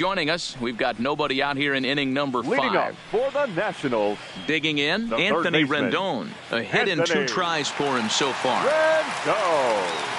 Joining us, we've got nobody out here in inning number 5. Leading up for the Nationals. Digging in, the Anthony baseman, Rendon. A hit and 2 tries for him so far. Rendon.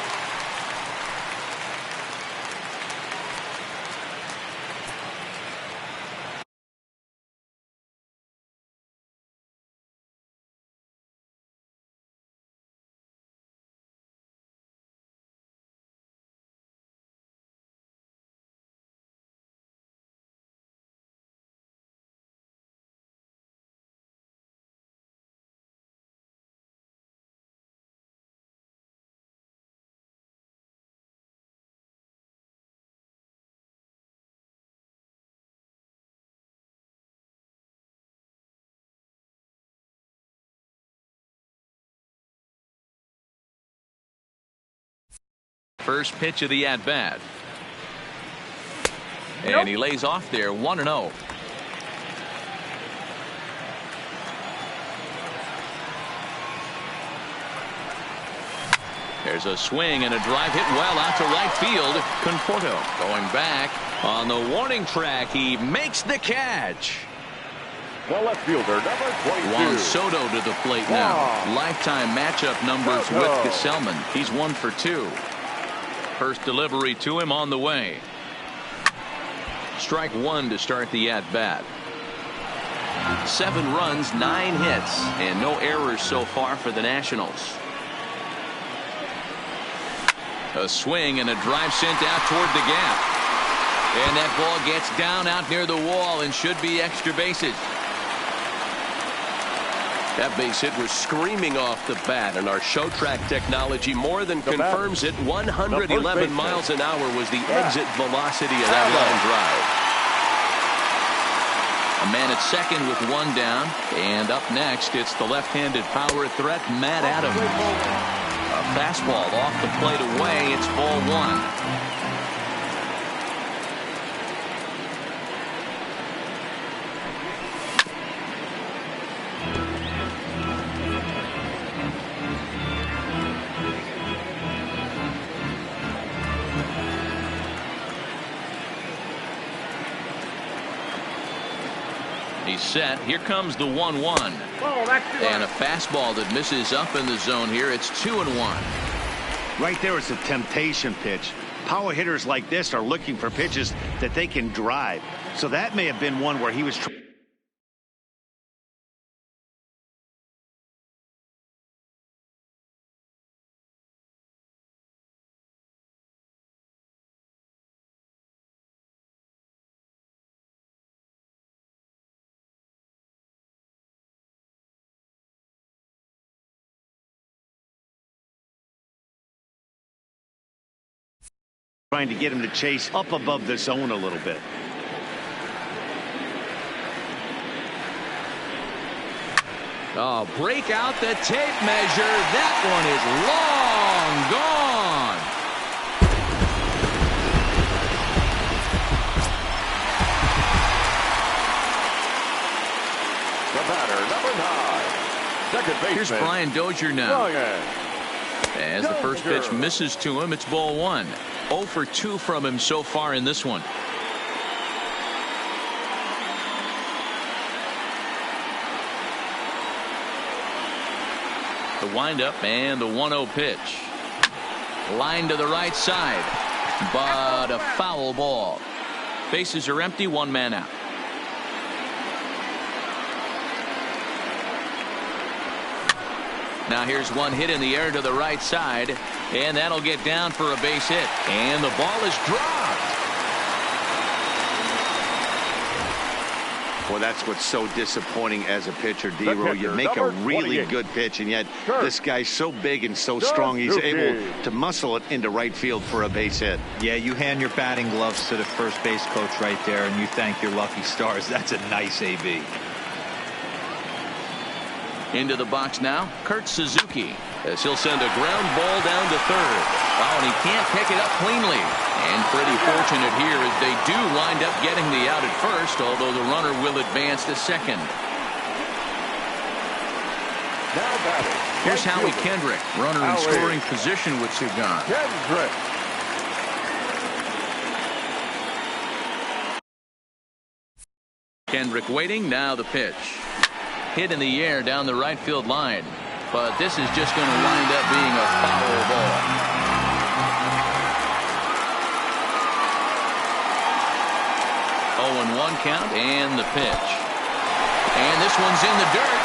First pitch of the at-bat. And he lays off there 1-0. There's a swing and a drive hit well out to right field. Conforto going back on the warning track. He makes the catch. The left fielder, number 22. Juan Soto to the plate now. Lifetime matchup numbers with Gesellman. He's 1 for 2. First delivery to him on the way. Strike 1 to start the at-bat. 7 runs, 9 hits, and no errors so far for the Nationals. A swing and a drive sent out toward the gap. And that ball gets down out near the wall and should be extra bases. That base hit was screaming off the bat, and our show track technology more than confirms it. 111 miles an hour was the exit velocity of that line drive. A man at second with 1 down, and up next it's the left-handed power threat Matt Adams. A fastball off the plate away. It's ball 1. He's set. Here comes the 1-1. And a fastball that misses up in the zone here. It's 2-1. Right there is a temptation pitch. Power hitters like this are looking for pitches that they can drive. So that may have been one where he was trying to get him to chase up above the zone a little bit. Oh, break out the tape measure. That one is long gone. The batter, number 9. Second baseman. Here's Brian Dozier now. Ryan. As the first pitch misses to him, it's ball 1. 0 for 2 from him so far in this one. The windup and the 1-0 pitch. Line to the right side, but a foul ball. Bases are empty, 1 man out. Now here's one hit in the air to the right side, and that'll get down for a base hit. And the ball is dropped. Well, that's what's so disappointing as a pitcher, D-Row. You make a really good pitch, and yet this guy's so big and so strong, he's able to muscle it into right field for a base hit. Yeah, you hand your batting gloves to the first base coach right there, and you thank your lucky stars. That's a nice AB. Into the box now, Kurt Suzuki, as he'll send a ground ball down to third. Oh, and he can't pick it up cleanly. And pretty fortunate here as they do wind up getting the out at first, although the runner will advance to second. Here's Howie Kendrick, runner in scoring position with Sugan. Kendrick. Kendrick waiting. Now the pitch. Hit in the air down the right field line. But this is just going to wind up being a foul ball. Oh, and 1 count and the pitch. And this one's in the dirt.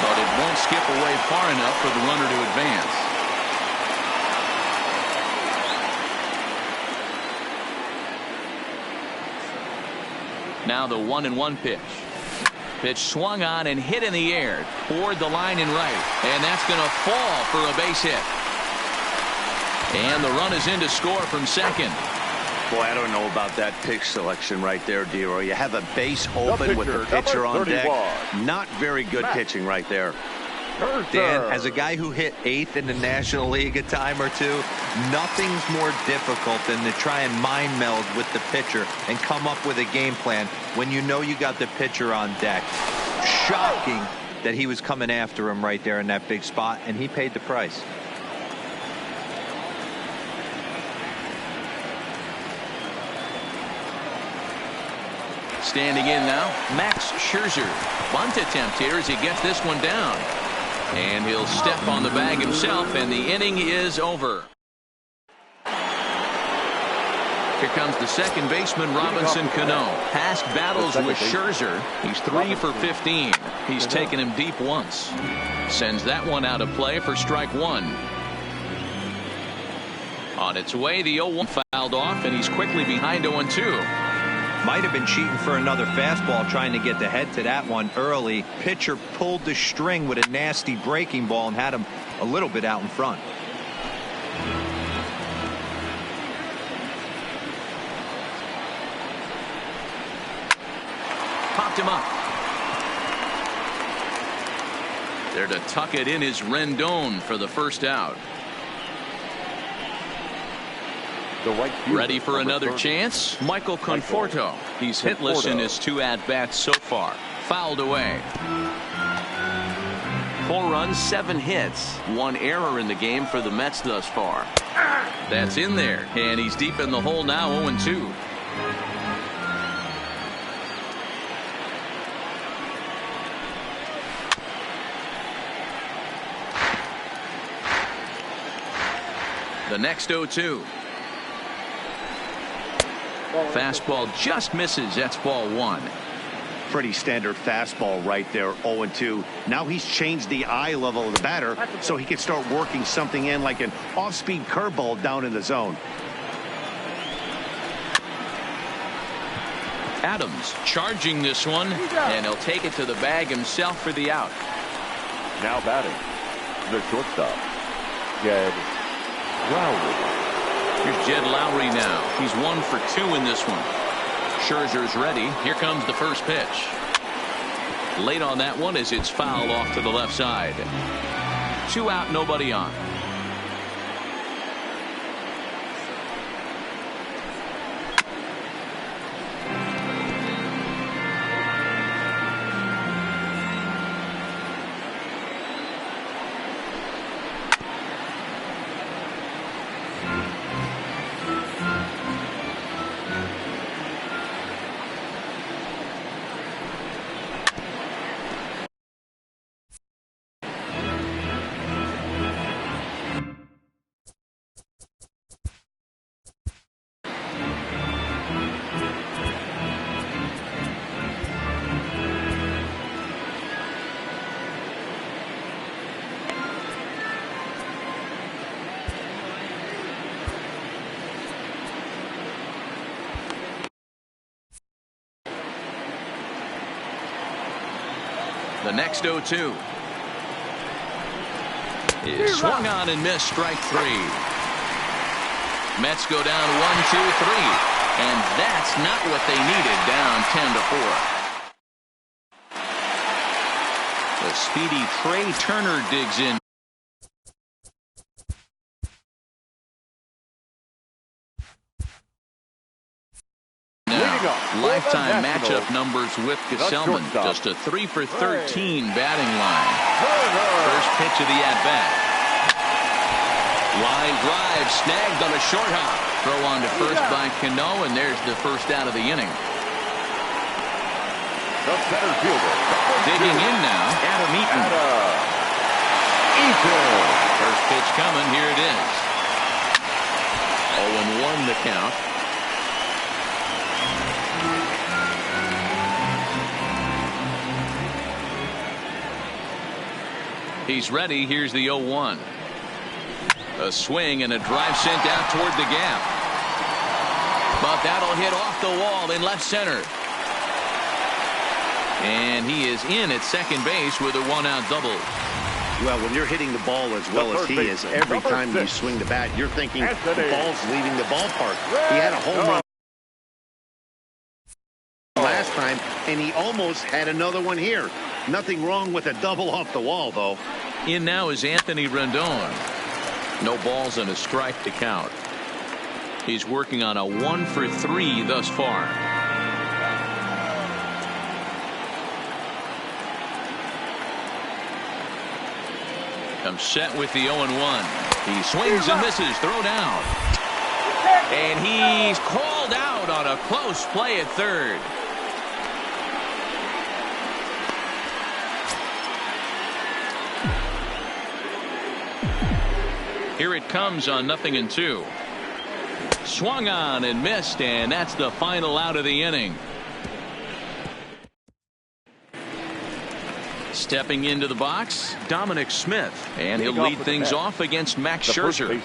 But it won't skip away far enough for the runner to advance. Now the 1-1 pitch. Pitch swung on and hit in the air toward the line and right. And that's going to fall for a base hit. And the run is in to score from second. Boy, I don't know about that pitch selection right there, D-Roy. You have a base open with the pitcher on deck. Not very good pitching right there. Dan, as a guy who hit 8th in the National League a time or two, nothing's more difficult than to try and mind meld with the pitcher and come up with a game plan when you know you got the pitcher on deck. Shocking that he was coming after him right there in that big spot, and he paid the price. Standing in now, Max Scherzer. Bunt attempt here as he gets this one down. And he'll step on the bag himself, and the inning is over. Here comes the second baseman, Robinson Cano. Past battles with Scherzer. He's 3 for 15. He's taken him deep once. Sends that one out of play for strike 1. On its way, the 0-1 fouled off, and he's quickly behind 0-2. Might have been cheating for another fastball, trying to get the head to that one early. Pitcher pulled the string with a nasty breaking ball and had him a little bit out in front. Popped him up. There to tuck it in is Rendon for the first out. Ready for another chance? Michael Conforto. He's hitless in his 2 at-bats so far. Fouled away. 4 runs, 7 hits. 1 error in the game for the Mets thus far. That's in there, and he's deep in the hole now, 0-2. The next 0-2. Fastball just misses. That's ball 1. Pretty standard fastball right there, 0-2. Now he's changed the eye level of the batter so he can start working something in like an off-speed curveball down in the zone. Adams charging this one, and he'll take it to the bag himself for the out. Now batting, the shortstop, Jed Lowry. Here's Jed Lowry now. He's 1 for 2 in this one. Scherzer's ready. Here comes the first pitch. Late on that one as it's fouled off to the left side. 2 out, nobody on. The next 0-2 is swung on and missed. Strike 3. Mets go down 1-2-3, and that's not what they needed. Down 10-4. The speedy Trey Turner digs in. Lifetime matchup numbers with Gesellman. Just a 3 for 13 batting line. First pitch of the at-bat. Line drive snagged on a short hop. Throw on to first by Cano, and there's the first out of the inning. The center fielder. Digging in now, Adam Eaton. First pitch coming. Here it is. 0-1 the count. He's ready. Here's the 0-1. A swing and a drive sent out toward the gap. But that'll hit off the wall in left center. And he is in at second base with a one-out double. Well, when you're hitting the ball as well as he is, every time you swing the bat, you're thinking the ball's leaving the ballpark. He had a home run last time, and he almost had another one here. Nothing wrong with a double off the wall, though. In now is Anthony Rendon. No balls and a strike to count. He's working on a 1-for-3 thus far. Comes set with the 0-1. He swings and misses. Throw down. And he's called out on a close play at third. Here it comes on 0-2. Swung on and missed, and that's the final out of the inning. Stepping into the box, Dominic Smith, and he'll lead things off against Max Scherzer.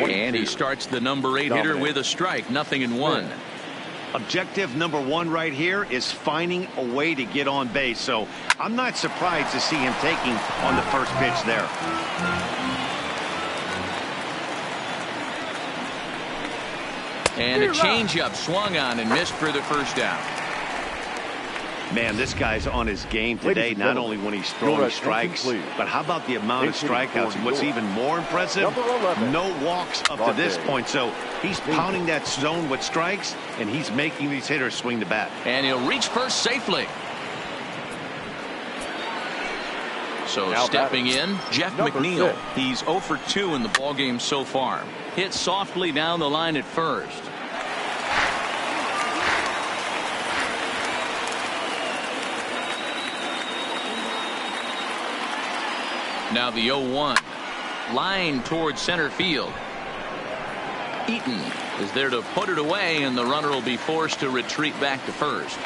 And he starts the number 8 hitter with a strike, 0-1. Objective number 1 right here is finding a way to get on base. So I'm not surprised to see him taking on the first pitch there. And a changeup swung on and missed for the first out. Man, this guy's on his game today, not only when he's throwing strikes, but how about the amount of strikeouts? And what's even more impressive, no walks up to this point. So he's pounding that zone with strikes, and he's making these hitters swing the bat. And he'll reach first safely. So stepping in, Jeff McNeil. He's 0 for 2 in the ballgame so far. Hit softly down the line at first. Now the 0-1. Line towards center field. Eaton is there to put it away, and the runner will be forced to retreat back to first.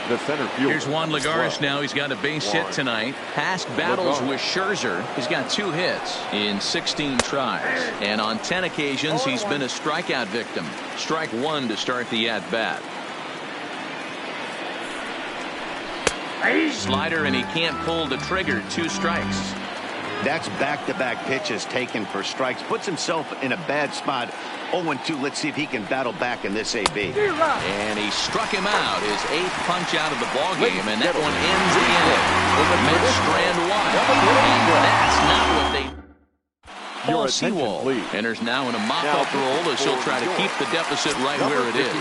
The center field. Here's Juan Lagares now. He's got a base hit tonight. Past battles with Scherzer. He's got 2 hits in 16 tries. And on 10 occasions, he's been a strikeout victim. Strike 1 to start the at-bat. Slider, and he can't pull the trigger. 2 strikes. That's back-to-back pitches taken for strikes. Puts himself in a bad spot. 0-2. Let's see if he can battle back in this AB. And he struck him out. His 8th punch out of the ballgame, and that one ends the inning. Mets strand 1. And that's not what they. Paul Sewell enters now in a mop-up role as he'll try to keep the deficit right where it is.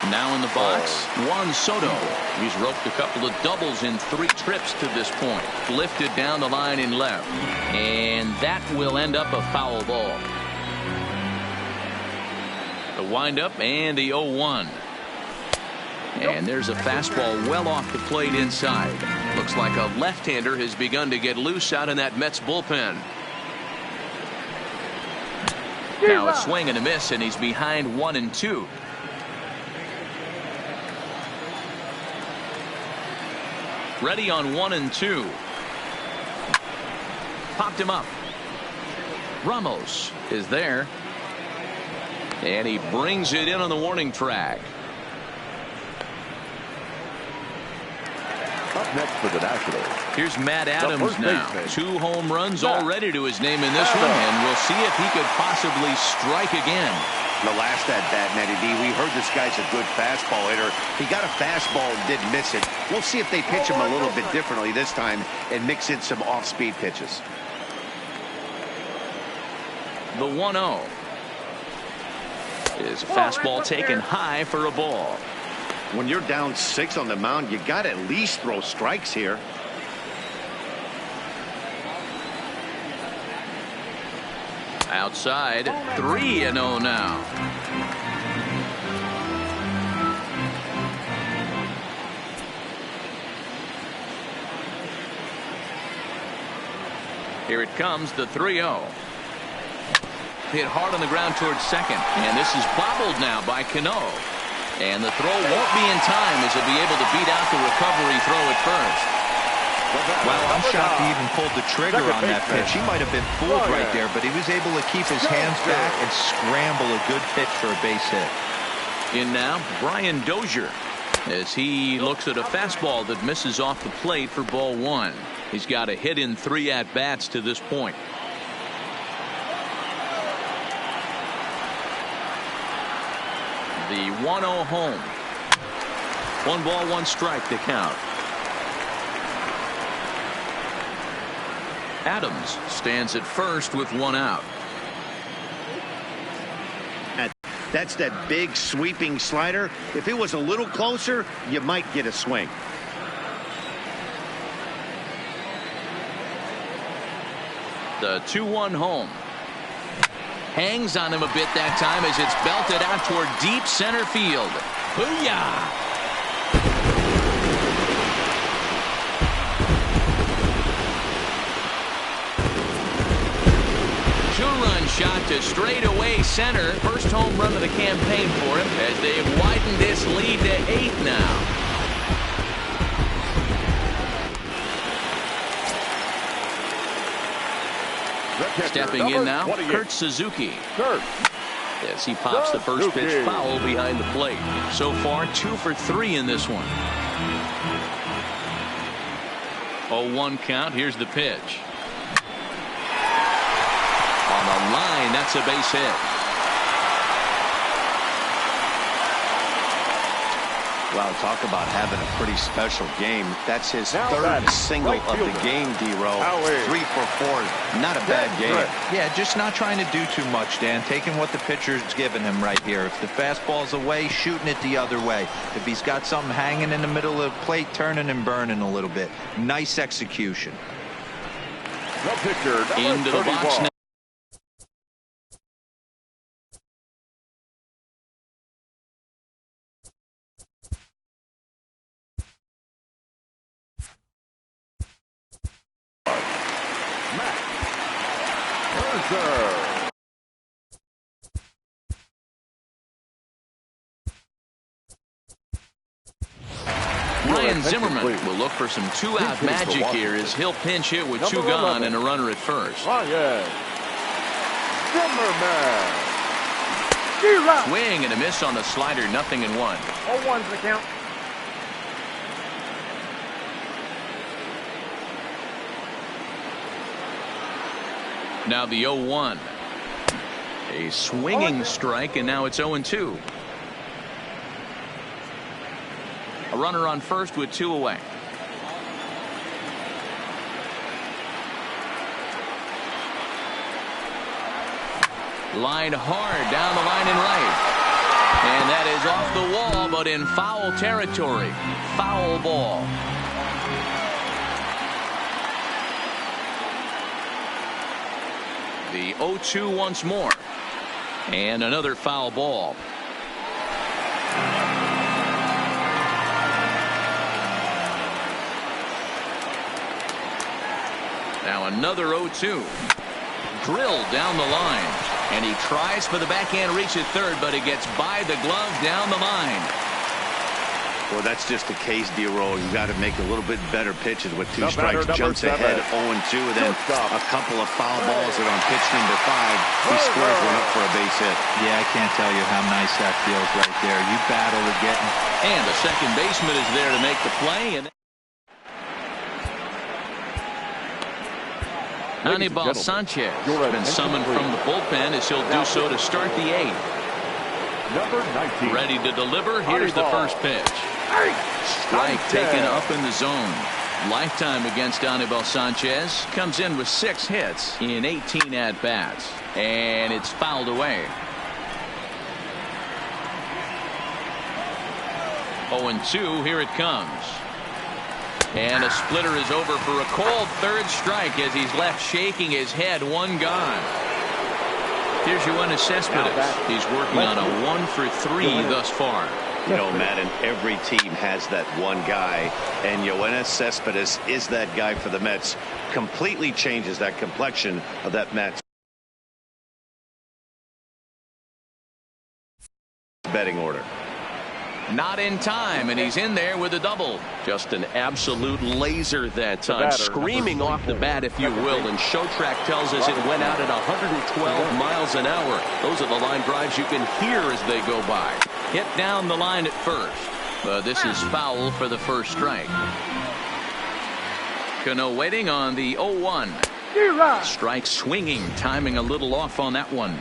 Now in the box, Juan Soto. He's roped a couple of doubles in 3 trips to this point. Lifted down the line in left. And that will end up a foul ball. The windup and the 0-1. And there's a fastball well off the plate inside. Looks like a left-hander has begun to get loose out in that Mets bullpen. Now a swing and a miss, and he's behind 1-2. Ready on 1-2. Popped him up. Ramos is there. And he brings it in on the warning track. Up next for the Nationals. Here's Matt Adams now. 2 home runs already to his name in this one. And we'll see if he could possibly strike again. The last at-bat, Matty D, we heard this guy's a good fastball hitter. He got a fastball and did miss it. We'll see if they pitch him a little bit differently this time and mix in some off-speed pitches. The 1-0 is a fastball taken high for a ball. When you're down 6 on the mound, you got to at least throw strikes here. Outside, 3-0 now. Here it comes, the 3-0. Hit hard on the ground towards second, and this is bobbled now by Cano. And the throw won't be in time as he'll be able to beat out the recovery throw at first. Well, I'm shocked he even pulled the trigger on that pitch. He might have been fooled right there, but he was able to keep his hands back and scramble a good pitch for a base hit. In now, Brian Dozier, as he looks at a fastball that misses off the plate for ball 1. He's got a hit in 3 at-bats to this point. The 1-0 home. 1 ball, 1 strike to count. Adams stands at first with 1 out. That's that big sweeping slider. If it was a little closer, you might get a swing. The 2-1 home. Hangs on him a bit that time as it's belted out toward deep center field. Booyah! Two-run shot to straightaway center. First home run of the campaign for him as they've widened this lead to 8 now. Stepping in now, Kurt Suzuki. As he pops the first pitch foul behind the plate. So far, 2 for 3 in this one. 0-1 count. Here's the pitch. On the line, that's a base hit. Well, talk about having a pretty special game. That's his third single of the game, D-Row. 3 for 4. Not a bad game. Yeah, just not trying to do too much, Dan. Taking what the pitcher's giving him right here. If the fastball's away, shooting it the other way. If he's got something hanging in the middle of the plate, turning and burning a little bit. Nice execution. Into the box now. Ryan Zimmerman will look for some 2-out magic here as he'll pinch hit with 2 gone and a runner at first. Ryan Zimmerman. Swing and a miss on the slider, 0-1. 0-1's the count. Now the 0-1. A swinging strike, and now it's 0-2. A runner on first with 2 away. Line hard down the line and right. And that is off the wall, but in foul territory. Foul ball. The 0-2 once more. And another foul ball. Now another 0-2. Drilled down the line. And he tries for the backhand reach at third, but it gets by the glove down the line. Well, that's just the case, D-Roll. You got to make a little bit better pitches with 2 strikes. Jumps ahead 0-2, and then a couple of foul balls, and on pitch number 5, he squares one up for a base hit. Yeah, I can't tell you how nice that feels right there. You battle to get him. And the second baseman is there to make the play. And Anibal Sanchez has been summoned from the bullpen as he'll do so to start the 8th. Number 19. Ready to deliver. Here's the first pitch. Strike taken up in the zone. Lifetime against Anibal Sanchez. Comes in with 6 hits in 18 at-bats. And it's fouled away. 0-2. Here it comes. And a splitter is over for a cold third strike as he's left shaking his head. 1 gone. Here's Yoenis Cespedes. He's working on a 1 for 3 thus far. You know, Madden, every team has that one guy, and Yoenis Cespedes is that guy for the Mets. Completely changes that complexion of that Mets betting order. Not in time, and he's in there with a double. Just an absolute laser that time, screaming off the bat, if you will, and Showtrack tells us it went out at 112 miles an hour. Those are the line drives you can hear as they go by. Hit down the line at first, but this is foul for the first strike. Cano waiting on the 0-1. Strike swinging, timing a little off on that one.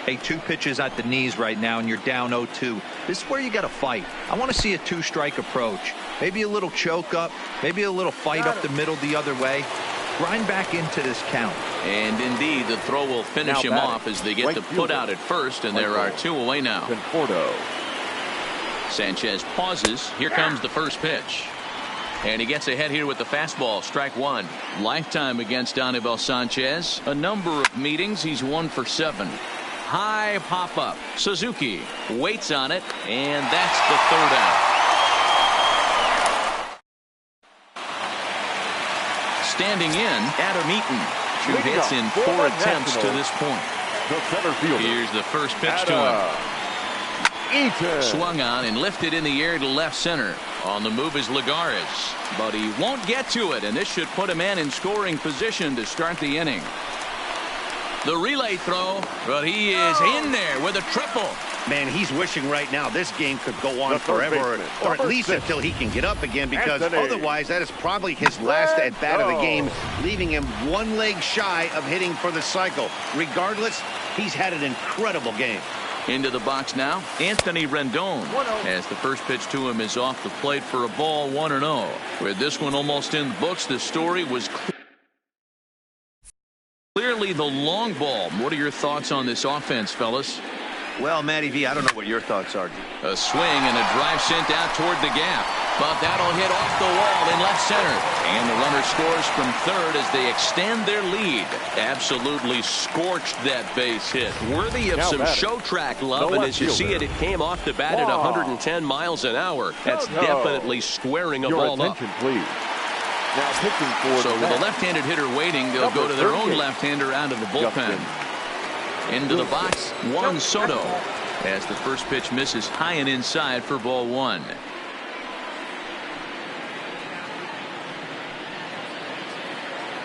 Hey, 2 pitches at the knees right now, and you're down 0-2. This is where you got to fight. I want to see a 2-strike approach. Maybe a little choke up, maybe a little fight up the middle the other way. Grind back into this count. And indeed, the throw will finish him off as they get the put out at first, and there are 2 away now. Sanchez pauses. Here comes the first pitch. And he gets ahead here with the fastball. Strike 1. Lifetime against Anibal Sanchez. A number of meetings. He's 1 for 7. High pop-up. Suzuki waits on it, and that's the 3rd out. Standing in, Adam Eaton. 2 hits in 4 attempts to this point. Here's the first pitch to him. Swung on and lifted in the air to left center. On the move is Lagares, but he won't get to it, and this should put a man in scoring position to start the inning. The relay throw, but he is in there with a triple. Man, he's wishing right now this game could go on forever, or at least until he can get up again, because otherwise that is probably his last at bat of the game, leaving him 1 leg shy of hitting for the cycle. Regardless, he's had an incredible game. Into the box now, Anthony Rendon, as the first pitch to him is off the plate for a ball, 1-0. With this one almost in the books, the story was clearly the long ball. What are your thoughts on this offense, fellas? Well, Matty V, I don't know what your thoughts are. A swing and a drive sent out toward the gap, but that'll hit off the wall in left center, and the runner scores from third as they extend their lead. Absolutely scorched that base hit, worthy of some Showtrack love, and as you see it, it came off the bat at 110 miles an hour. That's definitely squaring a ball up. Now pitching for so with a left-handed hitter waiting, they'll go to their own left-hander out of the bullpen. Into the box, Juan Soto, as the first pitch misses high and inside for ball 1.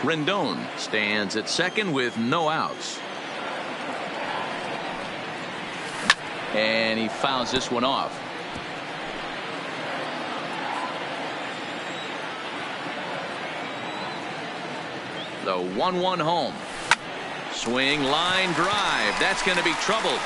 Rendon stands at second with no outs. And he fouls this one off. The 1-1 home. Swing, line drive. That's going to be trouble.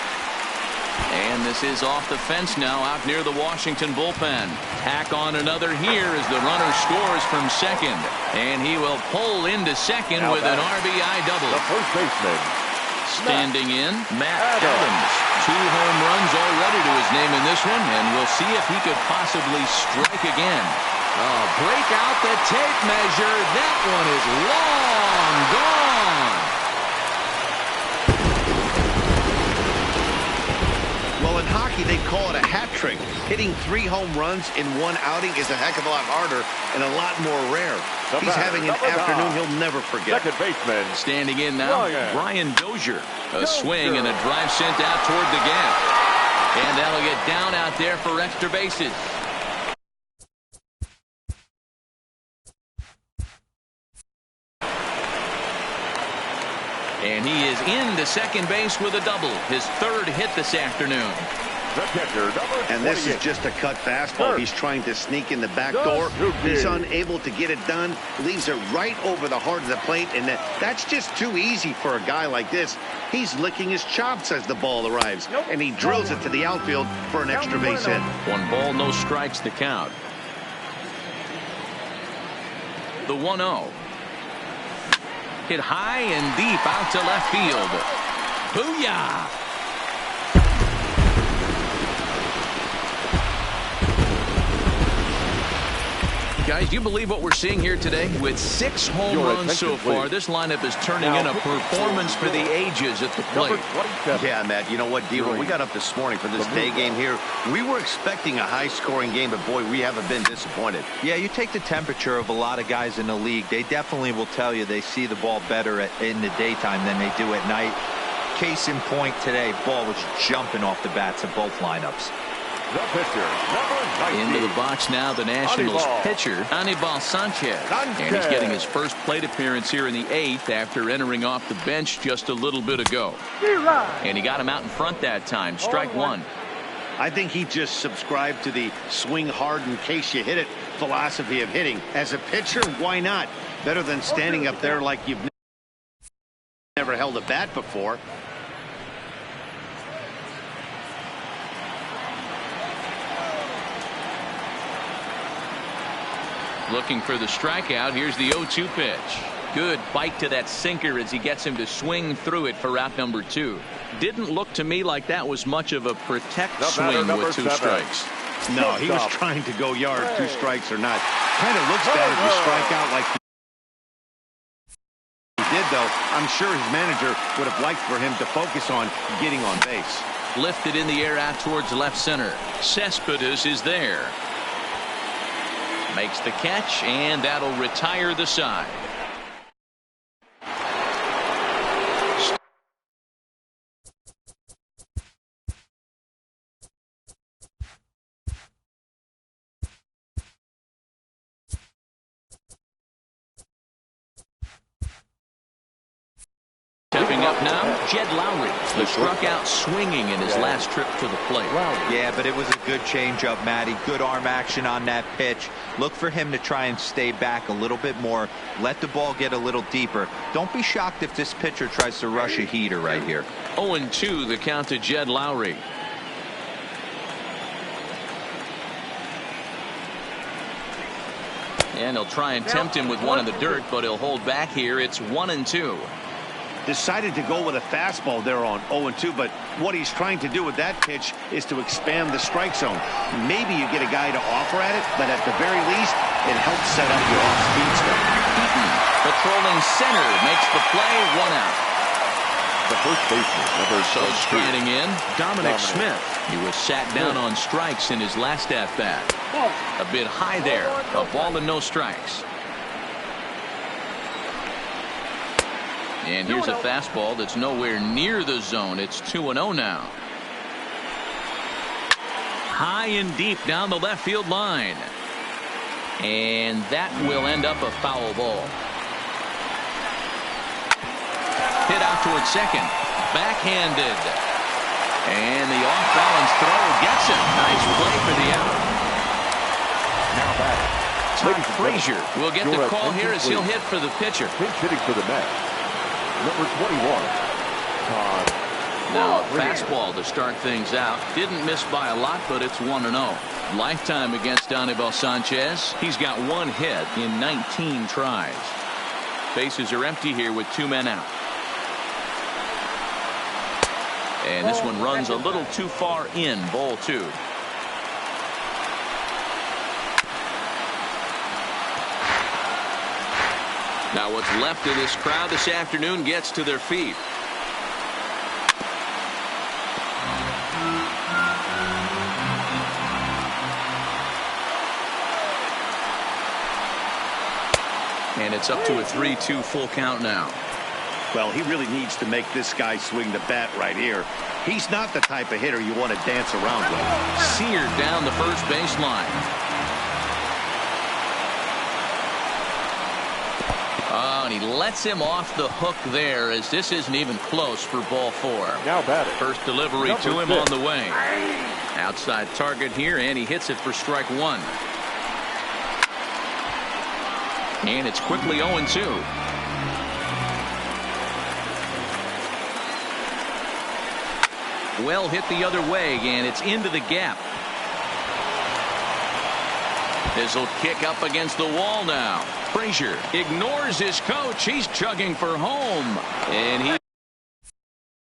And this is off the fence now, out near the Washington bullpen. Tack on another here as the runner scores from second. And he will pull into second with an RBI double. The first baseman. Standing in, Matt Adams. 2 home runs already to his name in this one, and we'll see if he could possibly strike again. Oh, break out the tape measure. That one is long gone. Well, in hockey, they call it a hat trick. Hitting 3 home runs in 1 outing is a heck of a lot harder and a lot more rare. He's having an afternoon he'll never forget. Second baseman. Standing in now, Brian Dozier. A swing and a drive sent out toward the gap. And that'll get down out there for extra bases. And he is into second base with a double. His 3rd hit this afternoon. And this is just a cut fastball. He's trying to sneak in the back door. He's unable to get it done. Leaves it right over the heart of the plate. And that's just too easy for a guy like this. He's licking his chops as the ball arrives. And he drills it to the outfield for an extra base hit. 1 ball, no strikes to count. The 1-0. Hit high and deep out to left field. Booyah! Guys, do you believe what we're seeing here today? With 6 home runs so far, this lineup is turning in a performance for the ages at the plate. Yeah, Matt, you know what, D, when we got up this morning for this day game here, we were expecting a high-scoring game, but boy, we haven't been disappointed. Yeah, you take the temperature of a lot of guys in the league, they definitely will tell you they see the ball better in the daytime than they do at night. Case in point today, ball was jumping off the bats of both lineups. The pitcher, Into the box now, the Nationals pitcher, Anibal Sanchez. And he's getting his first plate appearance here in the 8th after entering off the bench just a little bit ago. And he got him out in front that time. Strike 1. I think he just subscribed to the swing hard in case you hit it philosophy of hitting. As a pitcher, why not? Better than standing up there like you've never held a bat before. Looking for the strikeout. Here's the 0-2 pitch. Good bite to that sinker as he gets him to swing through it for out number 2. Didn't look to me like that was much of a protect swing with 2 strikes. No, he was trying to go yard, 2 strikes or not. Kind of looks bad if you strike out like he did, though. I'm sure his manager would have liked for him to focus on getting on base. Lifted in the air out towards left center. Cespedes is there. Makes the catch, and that'll retire the side. Stepping up now, Jed Lowry, who struck out swinging in his last trip to the plate. Yeah, but it was a good changeup, Matty. Good arm action on that pitch. Look for him to try and stay back a little bit more. Let the ball get a little deeper. Don't be shocked if this pitcher tries to rush a heater right here. 0-2 the count to Jed Lowry. And he'll try and tempt him with one in the dirt, but he'll hold back here. It's 1-2. Decided to go with a fastball there on 0-2, but what he's trying to do with that pitch is to expand the strike zone. Maybe you get a guy to offer at it, but at the very least, it helps set up your off-speed stuff. Eaton, patrolling center, makes the play, 1 out. The first baseman, number So striding in, Dominic Smith. He was sat down on strikes in his last at-bat. A bit high there, a ball and no strikes. And here's a fastball that's nowhere near the zone. It's 2-0 now. High and deep down the left field line. And that will end up a foul ball. Hit out towards second. Backhanded. And the off-balance throw gets him. Nice play for the out. Now back. Todd Frazier will get the call here as he'll hit for the pitcher. Pinch hitting for the Mets. Number 21, Todd. Now a fastball to start things out. Didn't miss by a lot, but it's 1-0. Lifetime against Anibal Sanchez. He's got 1 hit in 19 tries. Bases are empty here with 2 men out. And this one runs a little too far in. Ball 2. Now what's left of this crowd this afternoon gets to their feet. And it's up to a 3-2 full count now. Well, he really needs to make this guy swing the bat right here. He's not the type of hitter you want to dance around with. Seared down the first baseline. Oh, and he lets him off the hook there as this isn't even close for ball 4. Now batting. First delivery Number to him 6. on the way. Outside target here, and he hits it for strike 1. And it's quickly 0-2. Well hit the other way, and it's into the gap. This will kick up against the wall now. Frazier ignores his coach. He's chugging for home. And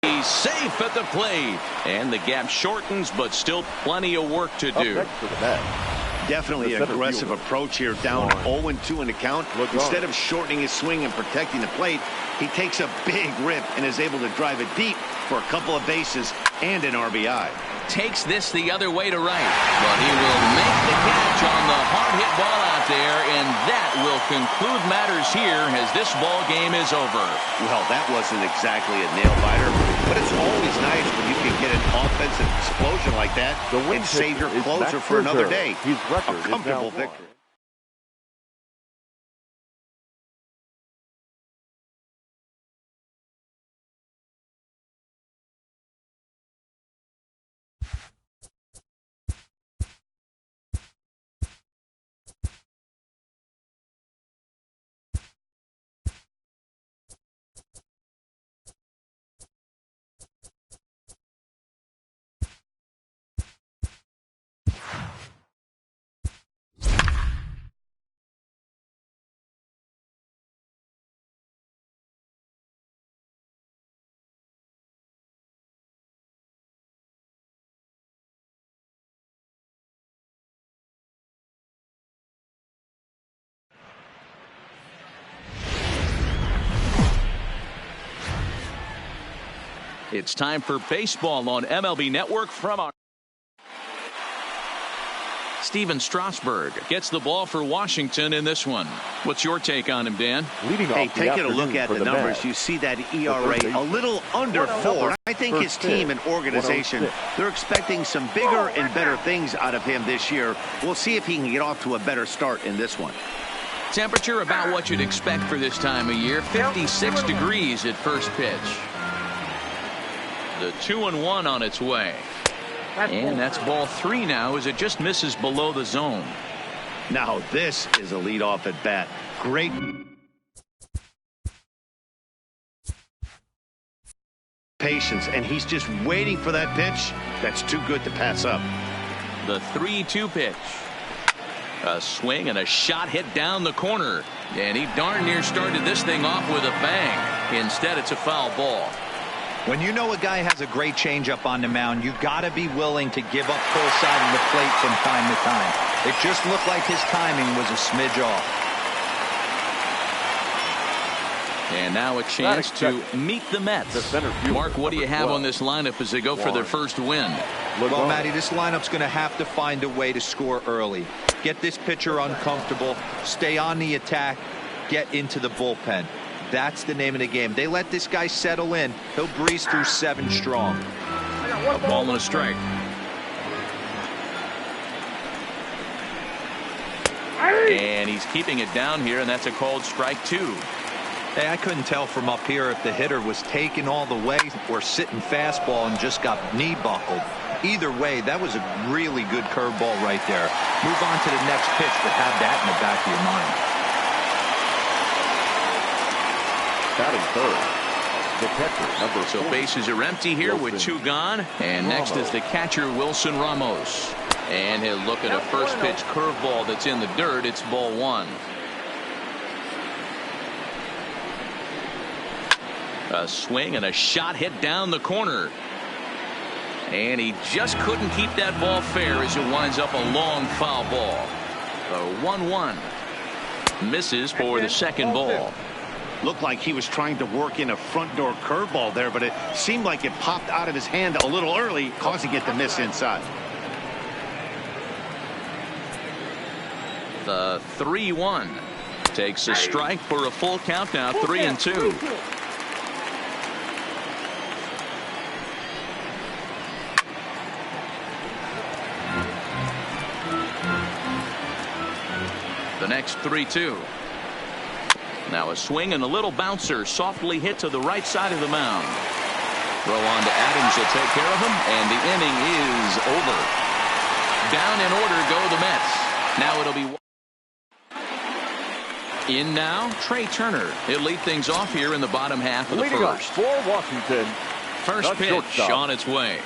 he's safe at the plate. And the gap shortens, but still plenty of work to do. Up next for the Mets, Definitely an aggressive approach here, down 0-2 in the count. Instead of shortening his swing and protecting the plate, he takes a big rip and is able to drive it deep for a couple of bases and an RBI. Takes this the other way to right, but he will make the catch on the hard hit ball out there, and that will conclude matters here as this ball game is over. Well, that wasn't exactly a nail biter, but it's always nice when you can get an offensive explosion like that and save your closer for another day. A comfortable victory. It's time for baseball on MLB Network from our Steven Strasburg gets the ball for Washington in this one. What's your take on him, Dan? Hey, taking a look at the numbers, you see that ERA a little under 4. I think his team and organization, they're expecting some bigger and better things out of him this year. We'll see if he can get off to a better start in this one. Temperature about what you'd expect for this time of year. 56 degrees at first pitch. The 2-1 on its way. And that's ball 3 now as it just misses below the zone. Now this is a leadoff at bat. Great patience, and he's just waiting for that pitch. That's too good to pass up. The 3-2 pitch. A swing and a shot hit down the corner. And he darn near started this thing off with a bang. Instead, it's a foul ball. When you know a guy has a great changeup on the mound, you got to be willing to give up full side of the plate from time to time. It just looked like his timing was a smidge off. And now a chance to meet the Mets. Mark, what do you have on this lineup as they go for their first win? Well, Matty, this lineup's going to have to find a way to score early. Get this pitcher uncomfortable, stay on the attack, get into the bullpen. That's the name of the game. They let this guy settle in. He'll breeze through 7 strong. A ball and a strike. And he's keeping it down here, and that's a called strike 2. Hey, I couldn't tell from up here if the hitter was taking all the way or sitting fastball and just got knee buckled. Either way, that was a really good curveball right there. Move on to the next pitch, but have that in the back of your mind. Batting third, the catcher, number 4. So bases are empty here with 2 gone. And next is the catcher, Wilson Ramos. And he'll look at a first pitch curveball that's in the dirt. It's ball 1. A swing and a shot hit down the corner. And he just couldn't keep that ball fair as it winds up a long foul ball. The 1-1 misses for the second ball. Looked like he was trying to work in a front door curveball there, but it seemed like it popped out of his hand a little early, causing it to miss inside. The 3-1 takes a strike for a full count now, 3-2. The next 3-2. Now a swing and a little bouncer softly hit to the right side of the mound. Throw on to Adams will take care of him, and the inning is over. Down in order go the Mets. Now it'll be in now Trey Turner. He'll lead things off here in the bottom half of the first. For Washington, First pitch on its way.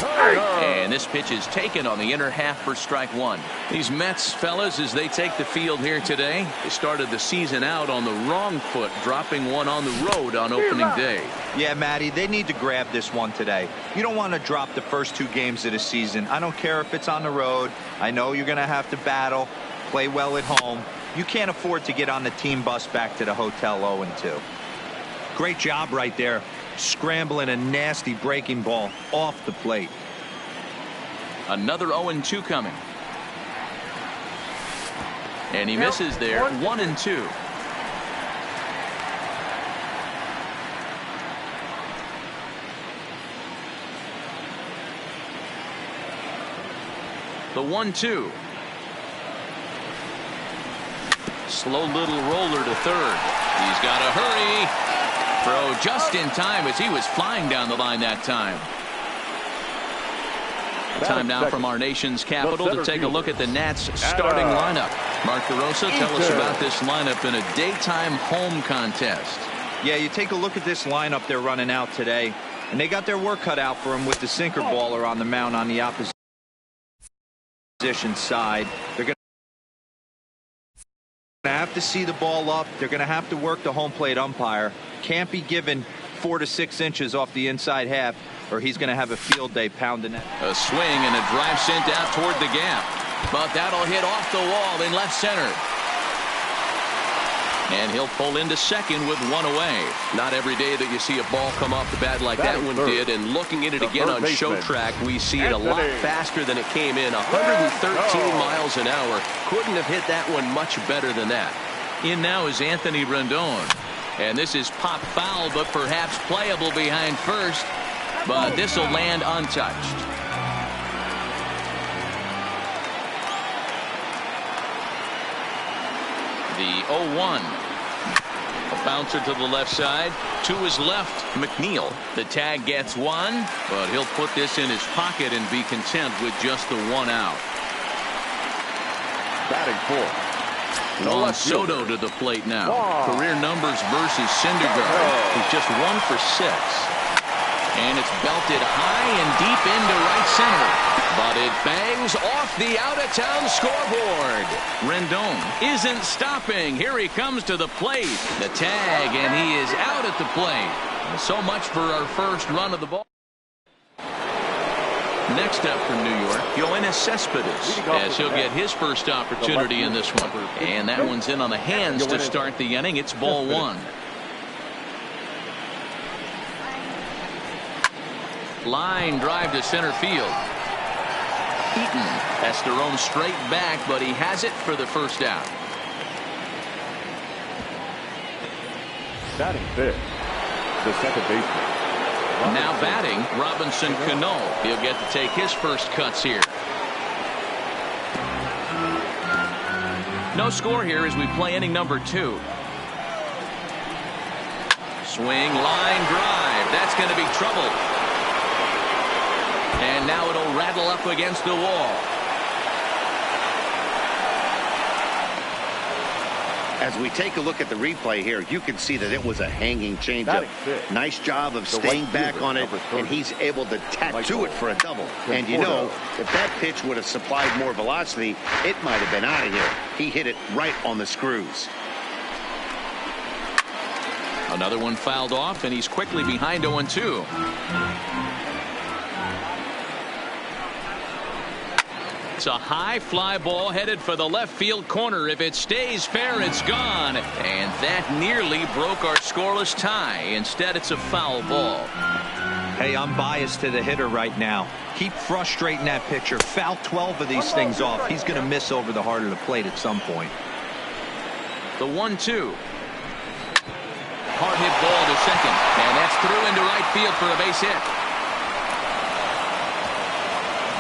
And this pitch is taken on the inner half for strike one. These Mets fellas, as they take the field here today, they started the season out on the wrong foot, dropping one on the road on opening day. Yeah, Matty, they need to grab this one today. You don't want to drop the first 2 games of the season. I don't care if it's on the road. I know you're going to have to battle, play well at home. You can't afford to get on the team bus back to the hotel 0-2. Great job right there, scrambling a nasty breaking ball off the plate. Another 0-2 coming. And he misses there. 1-2. The 1-2. Slow little roller to third. He's got to hurry. Throw just in time as he was flying down the line that time. Time now from our nation's capital to take a look at the Nats starting lineup. Mark DeRosa, tell us about this lineup in a daytime home contest. Yeah, you take a look at this lineup they're running out today, and they got their work cut out for them with the sinker baller on the mound on the opposition side. They're going to have to see the ball up. They're going to have to work the home plate umpire. Can't be given 4 to 6 inches off the inside half, or he's going to have a field day pounding it. A swing and a drive sent out toward the gap, but that'll hit off the wall in left center. And he'll pull into second with one away. Not every day that you see a ball come off the bat like that one did. And looking at it again on show track, we see it a lot faster than it came in. 113 miles an hour. Couldn't have hit that one much better than that. In now is Anthony Rendon. And this is pop foul, but perhaps playable behind first. But this will land untouched. The 0-1. A bouncer to the left side. To his left, McNeil. The tag gets one, but he'll put this in his pocket and be content with just the 1 out. Batting fourth. Juan Soto to the plate now. Career numbers versus Syndergaard. He's just 1 for 6. And it's belted high and deep into right center. But it bangs off the out-of-town scoreboard. Rendon isn't stopping. Here he comes to the plate. The tag, and he is out at the plate. So much for our first run of the ball. Next up from New York, Yoenis Cespedes, as he'll get his first opportunity in this one. And that one's in on the hands to start the inning. It's ball 1. Line drive to center field. Eaton has to roam straight back, but he has it for the first out. Batting fifth, the second baseman. Now batting, Robinson Cano. He'll get to take his first cuts here. No score here as we play inning number 2. Swing, line drive. That's going to be trouble. And now it'll rattle up against the wall. As we take a look at the replay here, you can see that it was a hanging changeup. Nice job of staying back on it, and he's able to tattoo it for a double. And you know, if that pitch would have supplied more velocity, it might have been out of here. He hit it right on the screws. Another one fouled off, and he's quickly behind 0-2. It's a high fly ball headed for the left field corner. If it stays fair, it's gone. And that nearly broke our scoreless tie. Instead, it's a foul ball. Hey, I'm biased to the hitter right now. Keep frustrating that pitcher. Foul 12 of these things off. He's going to miss over the heart of the plate at some point. The 1-2. Hard hit ball to second. And that's through into right field for a base hit.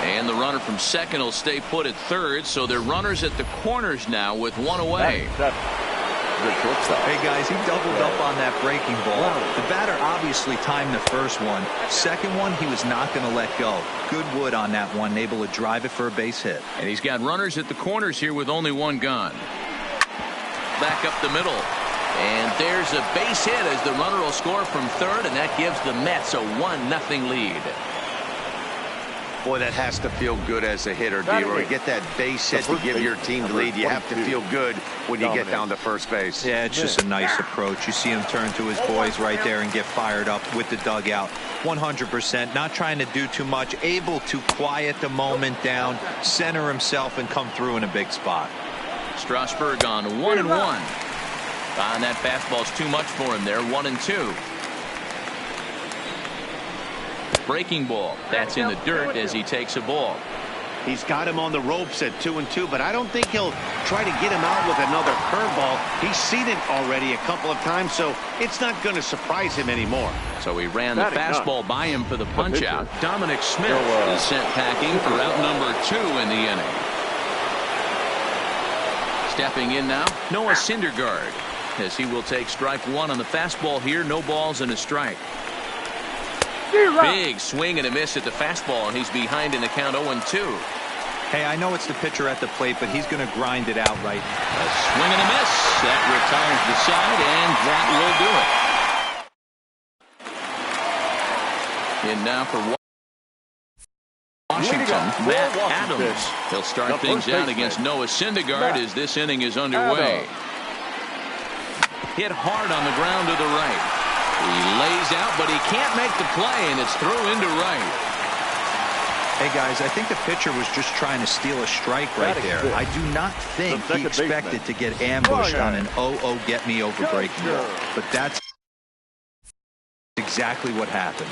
And the runner from second will stay put at third, so they're runners at the corners now with one away. Hey guys, he doubled up on that breaking ball. The batter obviously timed the first one. Second one, he was not going to let go. Good wood on that one, able to drive it for a base hit. And he's got runners at the corners here with only one gone. Back up the middle. And there's a base hit as the runner will score from third, and that gives the Mets a 1-0 lead. Boy, that has to feel good as a hitter, D-Roy. Get that base hit to give your team the lead. You have to feel good when you get down to first base. Yeah, it's just a nice approach. You see him turn to his boys right there and get fired up with the dugout. 100%, not trying to do too much, able to quiet the moment down, center himself, and come through in a big spot. Strasburg on 1-1. And that fastball's too much for him there. 1-2. Breaking ball. That's in the dirt as he takes a ball. He's got him on the ropes at 2-2, but I don't think he'll try to get him out with another curveball. He's seen it already a couple of times, so it's not going to surprise him anymore. So he ran the fastball by him for the punch out. Dominic Smith is sent packing for out number 2 in the inning. Stepping in now, Noah Syndergaard, as he will take strike 1 on the fastball here. No balls and a strike. Big swing and a miss at the fastball, and he's behind in the count 0-2. Hey, I know it's the pitcher at the plate, but he's going to grind it out right now. A swing and a miss. That retires the side, and that will do it. In now for Washington, Matt Adams. He'll start things out against Noah Syndergaard as this inning is underway. Hit hard on the ground to the right. He lays out, but he can't make the play, and it's through into right. Hey, guys, I think the pitcher was just trying to steal a strike right there. I do not think he expected to get ambushed on an 0-0 get-me-over breaking ball. But that's exactly what happened.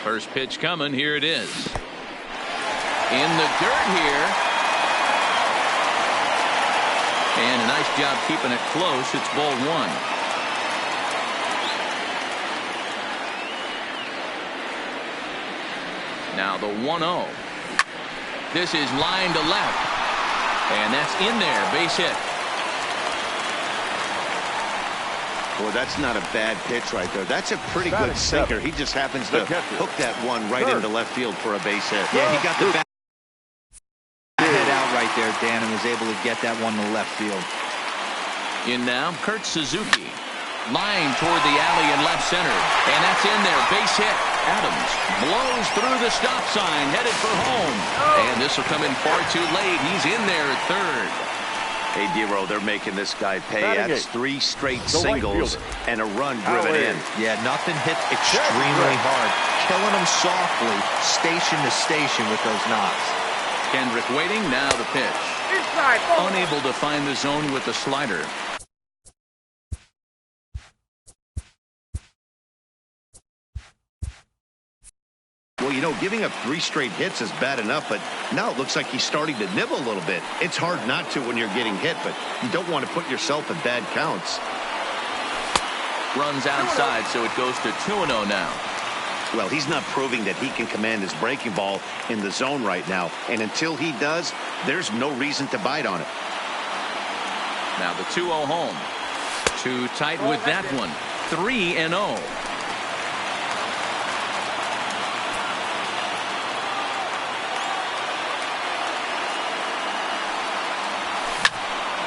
First pitch coming. Here it is. In the dirt here. And a nice job keeping it close. It's ball 1. Now the 1-0. This is line to left. And that's in there. Base hit. Well, that's not a bad pitch right there. That's a pretty good sinker. He just happens to hook that one right into left field for a base hit. Yeah, he got the back head out right there, Dan, and was able to get that one to left field. In now, Kurt Suzuki. Line toward the alley in left center. And that's in there. Base hit. Adams blows through the stop sign, headed for home. And this will come in far too late. He's in there at third. Hey, D-Row, they're making this guy pay. That's 3 straight singles and a run driven in. Yeah, nothing hit extremely hard. Killing him softly, station to station with those knocks. Kendrick waiting. Now the pitch. Unable to find the zone with the slider. Well, you know, giving up 3 straight hits is bad enough, but now it looks like he's starting to nibble a little bit. It's hard not to when you're getting hit, but you don't want to put yourself in bad counts. Runs outside, so it goes to 2-0 now. Well, he's not proving that he can command his breaking ball in the zone right now, and until he does, there's no reason to bite on it. Now the 2-0 home. Too tight with that one. 3-0.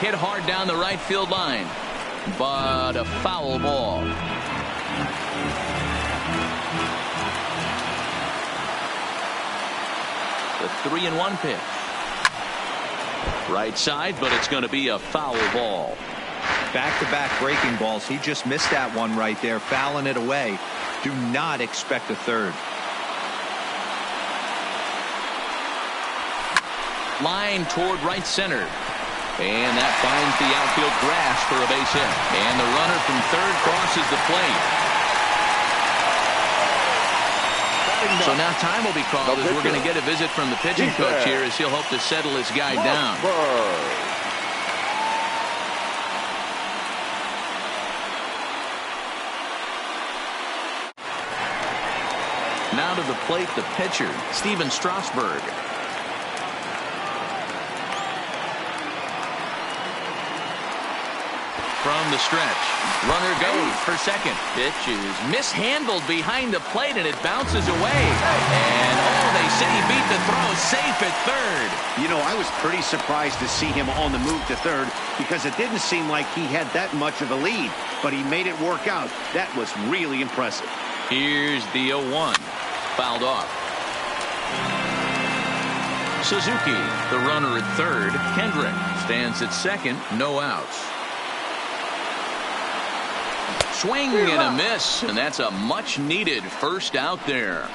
Hit hard down the right field line, but a foul ball. The 3-1 pitch. Right side, but it's going to be a foul ball. Back-to-back breaking balls. He just missed that one right there, fouling it away. Do not expect a third. Line toward right center. And that finds the outfield grass for a base hit. And the runner from third crosses the plate. So now time will be called as we're going to get a visit from the pitching coach here as he'll hope to settle his guy down. Now to the plate, the pitcher, Steven Strasburg. From the stretch, runner goes for second. Pitch is mishandled behind the plate, and it bounces away. And, they say he beat the throw, safe at third. You know, I was pretty surprised to see him on the move to third because it didn't seem like he had that much of a lead, but he made it work out. That was really impressive. Here's the 0-1. Fouled off. Suzuki, the runner at third. Kendrick stands at second. No outs. Swing and a miss, and that's a much-needed first out there.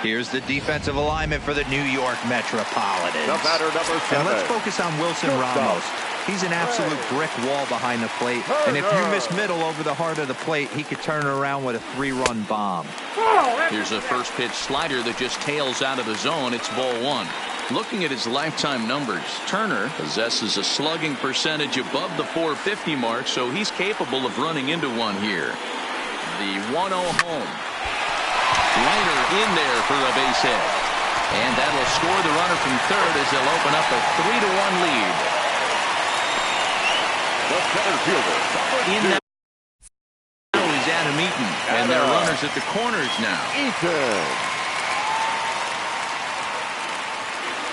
Here's the defensive alignment for the New York Metropolitans. The batter, number 7. And let's focus on Wilson Ramos. He's an absolute brick wall behind the plate, and if you miss middle over the heart of the plate, he could turn it around with a 3-run bomb. Here's a first pitch slider that just tails out of the zone. It's ball 1. Looking at his lifetime numbers, Turner possesses a slugging percentage above the .450 mark, so he's capable of running into one here. The 1-0 home. Liner in there for a base hit. And that'll score the runner from third as they'll open up a 3-1 lead. The center fielder. In now is Adam Eaton, and there are runners at the corners now. Eaton.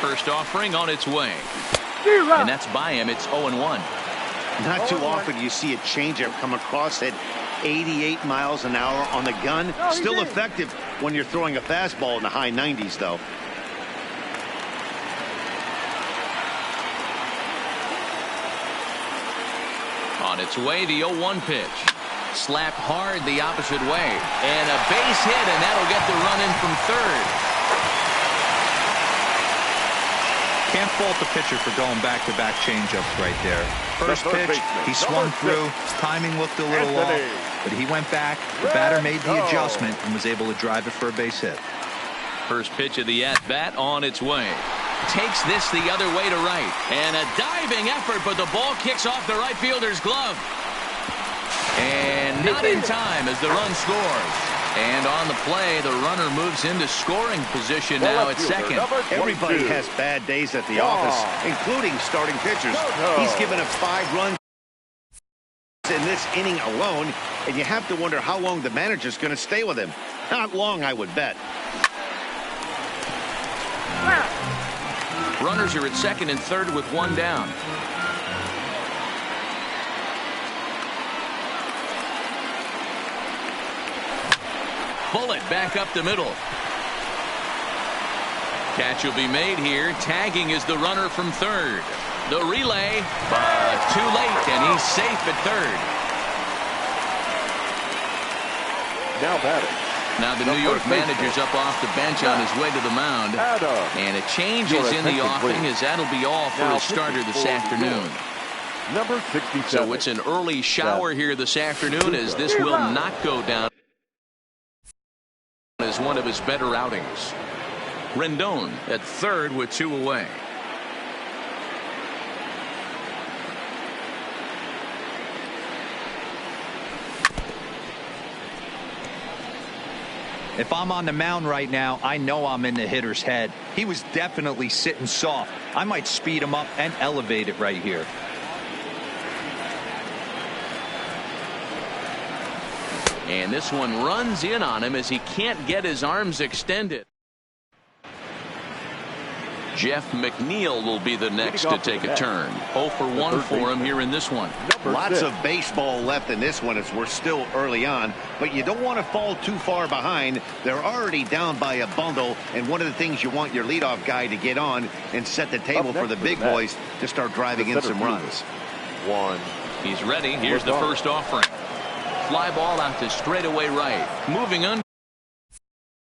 First offering on its way. And that's by him. It's 0-1. Not too often you see a changeup come across at 88 miles an hour on the gun. Still effective when you're throwing a fastball in the high 90s, though. On its way, the 0-1 pitch. Slapped hard the opposite way. And a base hit, and that'll get the run in from third. Can't fault the pitcher for going back-to-back changeups right there. First pitch, he swung through. Timing looked a little off, but he went back. The batter made the adjustment and was able to drive it for a base hit. First pitch of the at-bat on its way. Takes this the other way to right. And a diving effort, but the ball kicks off the right fielder's glove. And not in time as the run scores. And on the play, the runner moves into scoring position now at second. Everybody has bad days at the office, including starting pitchers. He's given up 5 runs in this inning alone, and you have to wonder how long the manager's going to stay with him. Not long, I would bet. Runners are at second and third with 1 down. Bullet back up the middle. Catch will be made here. Tagging is the runner from third. The relay, but too late, and he's safe at third. Now batting. Now the New York manager's up off the bench on his way to the mound. And a change is in the offing as that'll be all for his starter this afternoon. Number 67. So it's an early shower here this afternoon as this will not go down as one of his better outings. Rendon at third with 2 away. If I'm on the mound right now, I know I'm in the hitter's head. He was definitely sitting soft. I might speed him up and elevate it right here. And this one runs in on him as he can't get his arms extended. Jeff McNeil will be the next to take a turn. 0 for 1 for him here in this one. Lots of baseball left in this one as we're still early on, but you don't want to fall too far behind. They're already down by a bundle, and one of the things you want your leadoff guy to get on and set the table for the big boys to start driving in some runs. 1. He's ready. Here's the first offering. Fly ball out to straightaway right. Moving under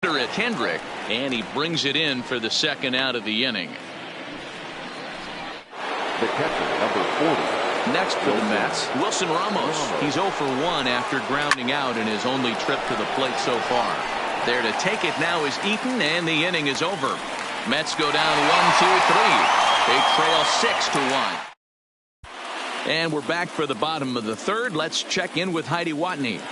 at Kendrick, and he brings it in for the second out of the inning. The catcher, number 40. Next for the Mets, Wilson Ramos. He's 0 for 1 after grounding out in his only trip to the plate so far. There to take it now is Eaton, and the inning is over. Mets go down 1-2-3. They trail 6-1. And we're back for the bottom of the third. Let's check in with Heidi Watney.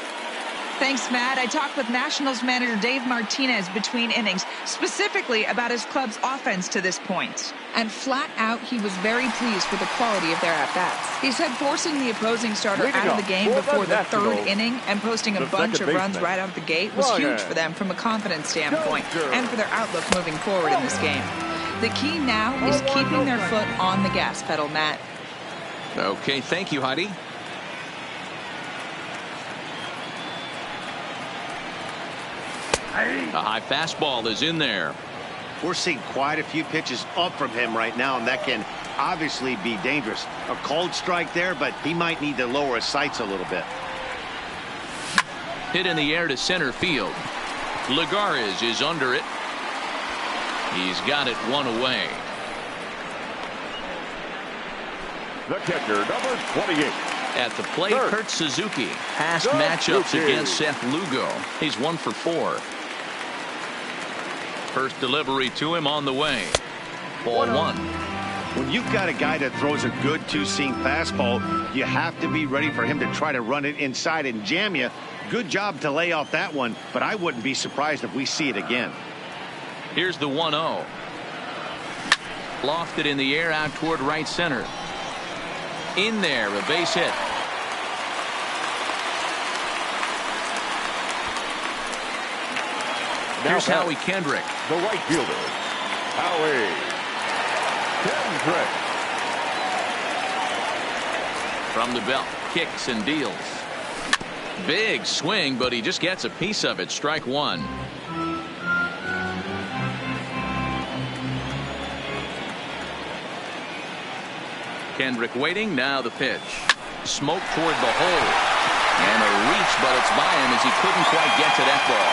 Thanks, Matt. I talked with Nationals manager Dave Martinez between innings, specifically about his club's offense to this point. And flat out, he was very pleased with the quality of their at-bats. He said forcing the opposing starter out of the game before the third inning and posting a bunch of runs right out of the gate was huge for them from a confidence standpoint and for their outlook moving forward in this game. The key now is keeping their foot on the gas pedal, Matt. Okay, thank you, Heidi. A high fastball is in there. We're seeing quite a few pitches up from him right now, and that can obviously be dangerous. A cold strike there, but he might need to lower his sights a little bit. Hit in the air to center field. Lagares is under it. He's got it one away. The catcher, number 28. At the plate, Kurt Suzuki. Past matchups against Seth Lugo. He's 1 for 4. First delivery to him on the way. Ball 1. When you've got a guy that throws a good two-seam fastball, you have to be ready for him to try to run it inside and jam you. Good job to lay off that one, but I wouldn't be surprised if we see it again. Here's the 1-0. Lofted in the air out toward right center. In there, a base hit. Here's Howie Kendrick. The right fielder, Howie Kendrick. From the belt, kicks and deals. Big swing, but he just gets a piece of it. Strike 1. Kendrick waiting. Now the pitch. Smoke toward the hole. And a reach, but it's by him as he couldn't quite get to that ball.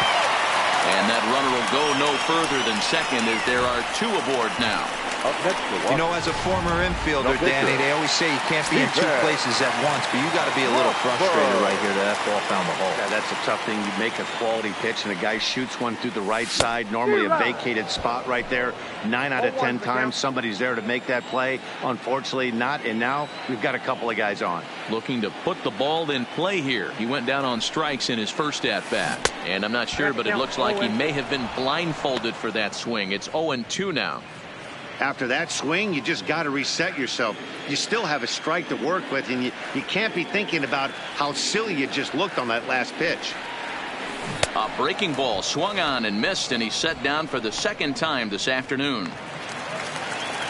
And that runner will go no further than second as there are 2 aboard now. Up next, you know, as a former infielder, Danny, they always say you can't be in 2 places at once, but you got to be a little frustrated right here that ball found the hole. Yeah, that's a tough thing. You make a quality pitch and a guy shoots one through the right side, normally a vacated spot right there. 9 out of 10 times somebody's there to make that play. Unfortunately not, and now we've got a couple of guys on. Looking to put the ball in play here. He went down on strikes in his first at bat, and I'm not sure, but it looks like he may have been blindfolded for that swing. It's 0-2 now. After that swing, you just got to reset yourself. You still have a strike to work with, and you can't be thinking about how silly you just looked on that last pitch. A breaking ball swung on and missed, and he's set down for the 2nd time this afternoon.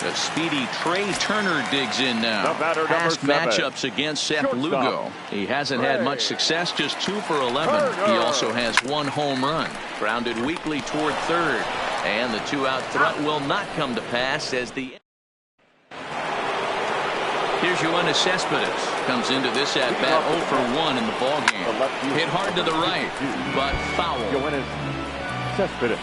The speedy Trey Turner digs in now. Past matchups against Seth Lugo. He hasn't had much success, just 2 for 11. He also has 1 home run. Grounded weakly toward third. And the 2-out threat will not come to pass as the... Here's Yoenis Cespedes. Comes into this at-bat 0 for 1 in the ballgame. Hit hard to the right, but foul. Yoenis Cespedes.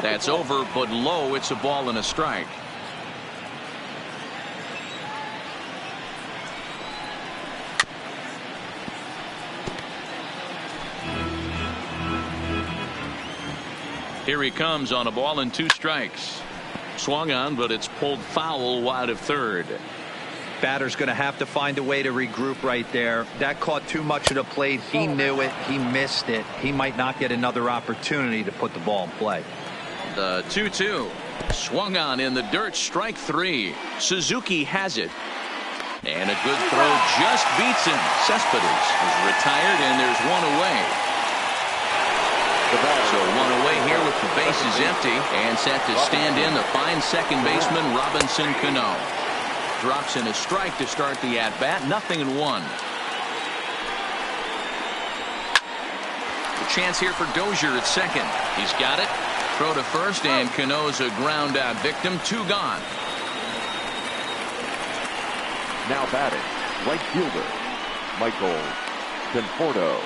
That's over, but low. It's a ball and a strike. Here he comes on a ball and 2 strikes. Swung on, but it's pulled foul wide of third. Batter's going to have to find a way to regroup right there. That caught too much of the plate. He knew it. He missed it. He might not get another opportunity to put the ball in play. The 2-2. Swung on in the dirt. Strike 3. Suzuki has it. And a good throw just beats him. Cespedes is retired, and there's 1 away. So 1 away here with the bases empty, and set to stand in the fine second baseman Robinson Cano. Drops in a strike to start the at-bat. 0-1. A chance here for Dozier at second. He's got it. Throw to first, and Cano's a ground out victim. 2 gone. Now batting, right fielder, Michael Conforto.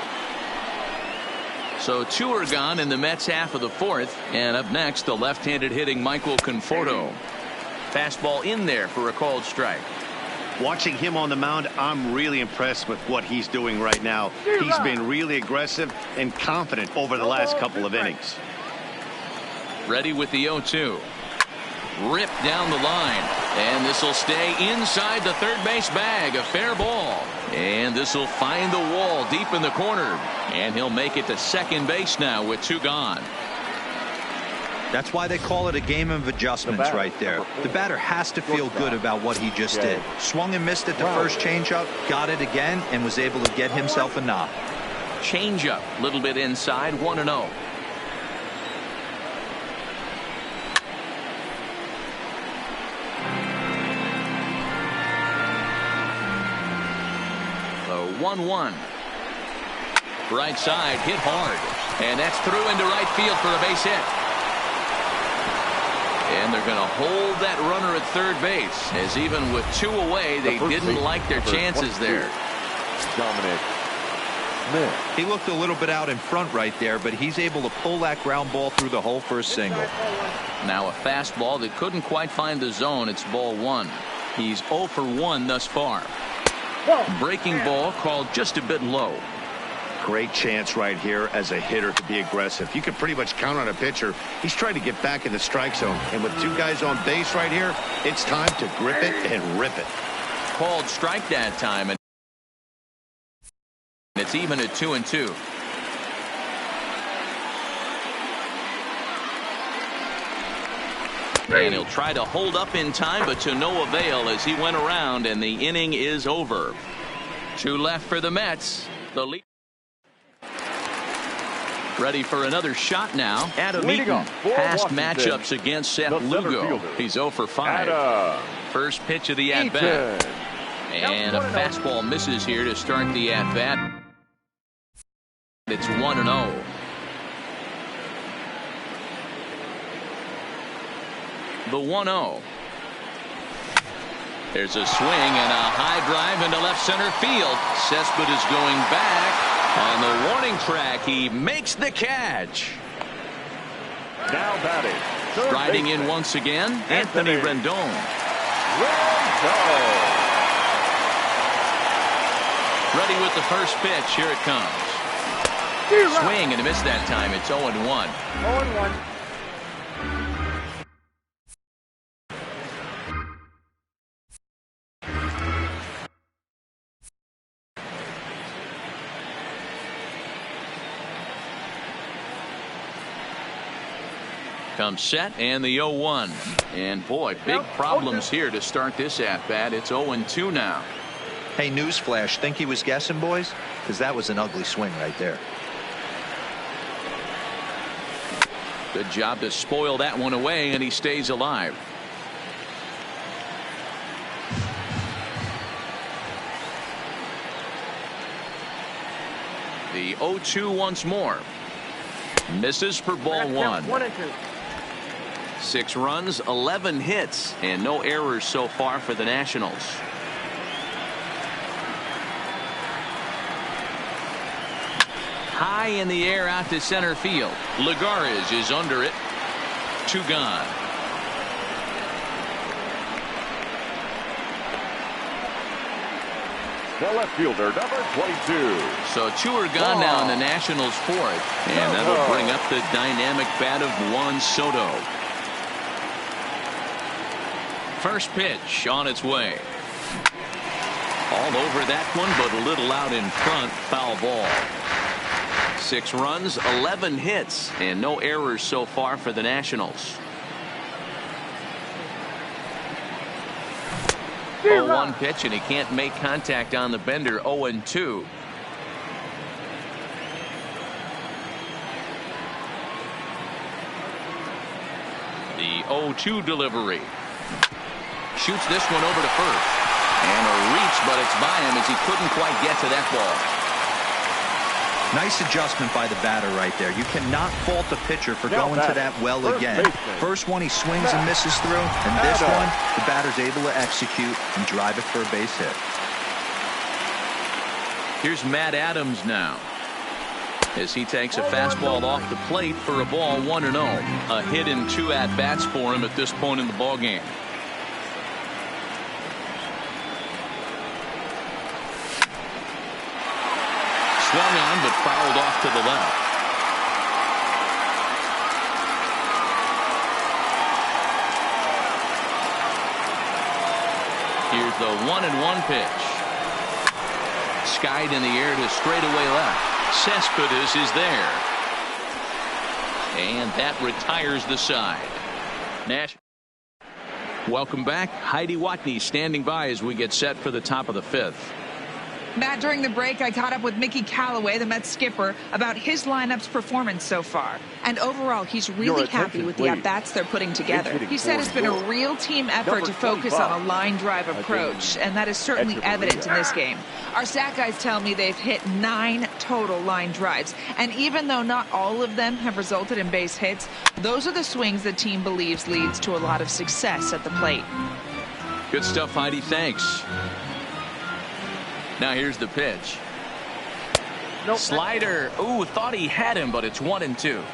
So 2 are gone in the Mets half of the 4th. And up next, the left-handed hitting Michael Conforto. Fastball in there for a called strike. Watching him on the mound, I'm really impressed with what he's doing right now. He's been really aggressive and confident over the last couple of innings. Ready with the 0-2. Ripped down the line. And this will stay inside the third base bag. A fair ball. And this will find the wall deep in the corner. And he'll make it to second base now with 2 gone. That's why they call it a game of adjustments right there. The batter has to feel good about what he just did. Swung and missed at the first changeup, got it again, and was able to get himself a knock. Changeup, a little bit inside, 1-0. The 1-1. Right side, hit hard. And that's through into right field for a base hit. And they're going to hold that runner at third base, as even with 2 away, they didn't like their chances there. Dominic. He looked a little bit out in front right there, but he's able to pull that ground ball through the hole for a single. Now a fastball that couldn't quite find the zone. It's ball 1. He's 0 for 1 thus far. Breaking ball called just a bit low. Great chance right here as a hitter to be aggressive. You can pretty much count on a pitcher. He's trying to get back in the strike zone. And with 2 guys on base right here, it's time to grip it and rip it. Called strike that time. And it's even at 2-2. And he'll try to hold up in time, but to no avail as he went around, and the inning is over. 2 left for the Mets. The lead. Ready for another shot now. Adam Eaton. Past matchups against Seth Lugo. He's 0 for 5. First pitch of the at-bat. And a fastball misses here to start the at-bat. It's 1-0. The 1-0. There's a swing and a high drive into left center field. Cespedes going back. On the warning track, he makes the catch. Now batting. Striding in once again, Anthony Rendon. Ready with the first pitch. Here it comes. Swing and a miss that time. It's 0-1. 0-1. Comes set and the 0-1. And boy, big problems here to start this at-bat. It's 0-2 now. Hey, newsflash, think he was guessing, boys? Because that was an ugly swing right there. Good job to spoil that one away, and he stays alive. The 0-2 once more. Misses for ball 1. 6 runs, 11 hits, and no errors so far for the Nationals. High in the air out to center field. Lagares is under it. 2 gone. The left fielder, number 22. So 2 are gone now in the Nationals' 4th. And that'll bring up the dynamic bat of Juan Soto. First pitch on its way. All over that one, but a little out in front. Foul ball. 6 runs, 11 hits, and no errors so far for the Nationals. 0-1 pitch, and he can't make contact on the bender. 0-2. The 0-2 delivery. Shoots this one over to first. And a reach, but it's by him as he couldn't quite get to that ball. Nice adjustment by the batter right there. You cannot fault the pitcher for going to that well again. First one he swings and misses through, and this one the batter's able to execute and drive it for a base hit. Here's Matt Adams now as he takes a fastball off the plate for a ball. 1-0. A hit in 2 at-bats for him at this point in the ballgame. Swung on, but fouled off to the left. Here's the 1-1 pitch. Skied in the air to straightaway left. Cespedes is there. And that retires the side. Nash. Welcome back. Heidi Watney standing by as we get set for the top of the 5th. Matt, during the break, I caught up with Mickey Callaway, the Mets skipper, about his lineup's performance so far. And overall, he's really happy with the at-bats they're putting together. He said it's been a real team effort to focus on a line drive approach, and that is certainly evident in this game. Our stat guys tell me they've hit 9 total line drives. And even though not all of them have resulted in base hits, those are the swings the team believes leads to a lot of success at the plate. Good stuff, Heidi. Thanks. Now here's the pitch. Nope. Slider. Ooh, thought he had him, but it's 1-2.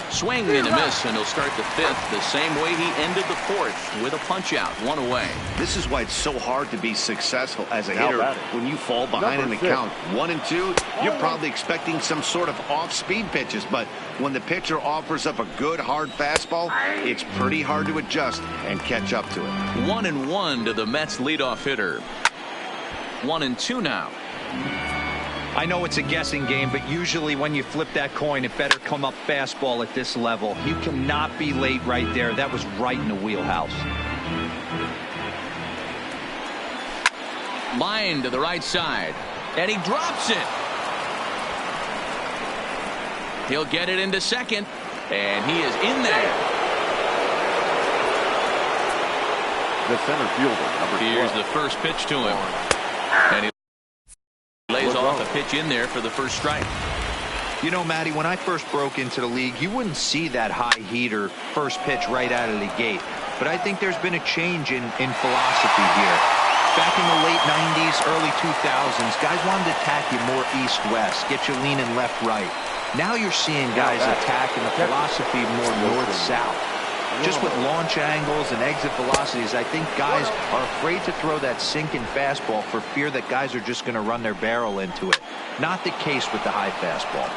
Swing and a miss, and he'll start the 5th the same way he ended the 4th with a punch out, 1 away. This is why it's so hard to be successful as a hitter. When you fall behind in the count 1-2, you're probably expecting some sort of off-speed pitches, but when the pitcher offers up a good hard fastball, it's pretty hard to adjust and catch up to it. 1-1 to the Mets leadoff hitter. 1-2 now. I know it's a guessing game, but usually when you flip that coin, it better come up fastball at this level. You cannot be late right there. That was right in the wheelhouse. Line to the right side, and he drops it. He'll get it into second, and he is in there. The center fielder, number 12. Here's the first pitch to him, and he lays off a pitch in there for the first strike. You know, Matty, when I first broke into the league, you wouldn't see that high heater first pitch right out of the gate. But I think there's been a change in philosophy here. Back in the late 90s, early 2000s, guys wanted to attack you more east-west, get you leaning left-right. Now you're seeing guys attacking the philosophy more north-south. Just with launch angles and exit velocities, I think guys are afraid to throw that sinking fastball for fear that guys are just going to run their barrel into it. Not the case with the high fastball.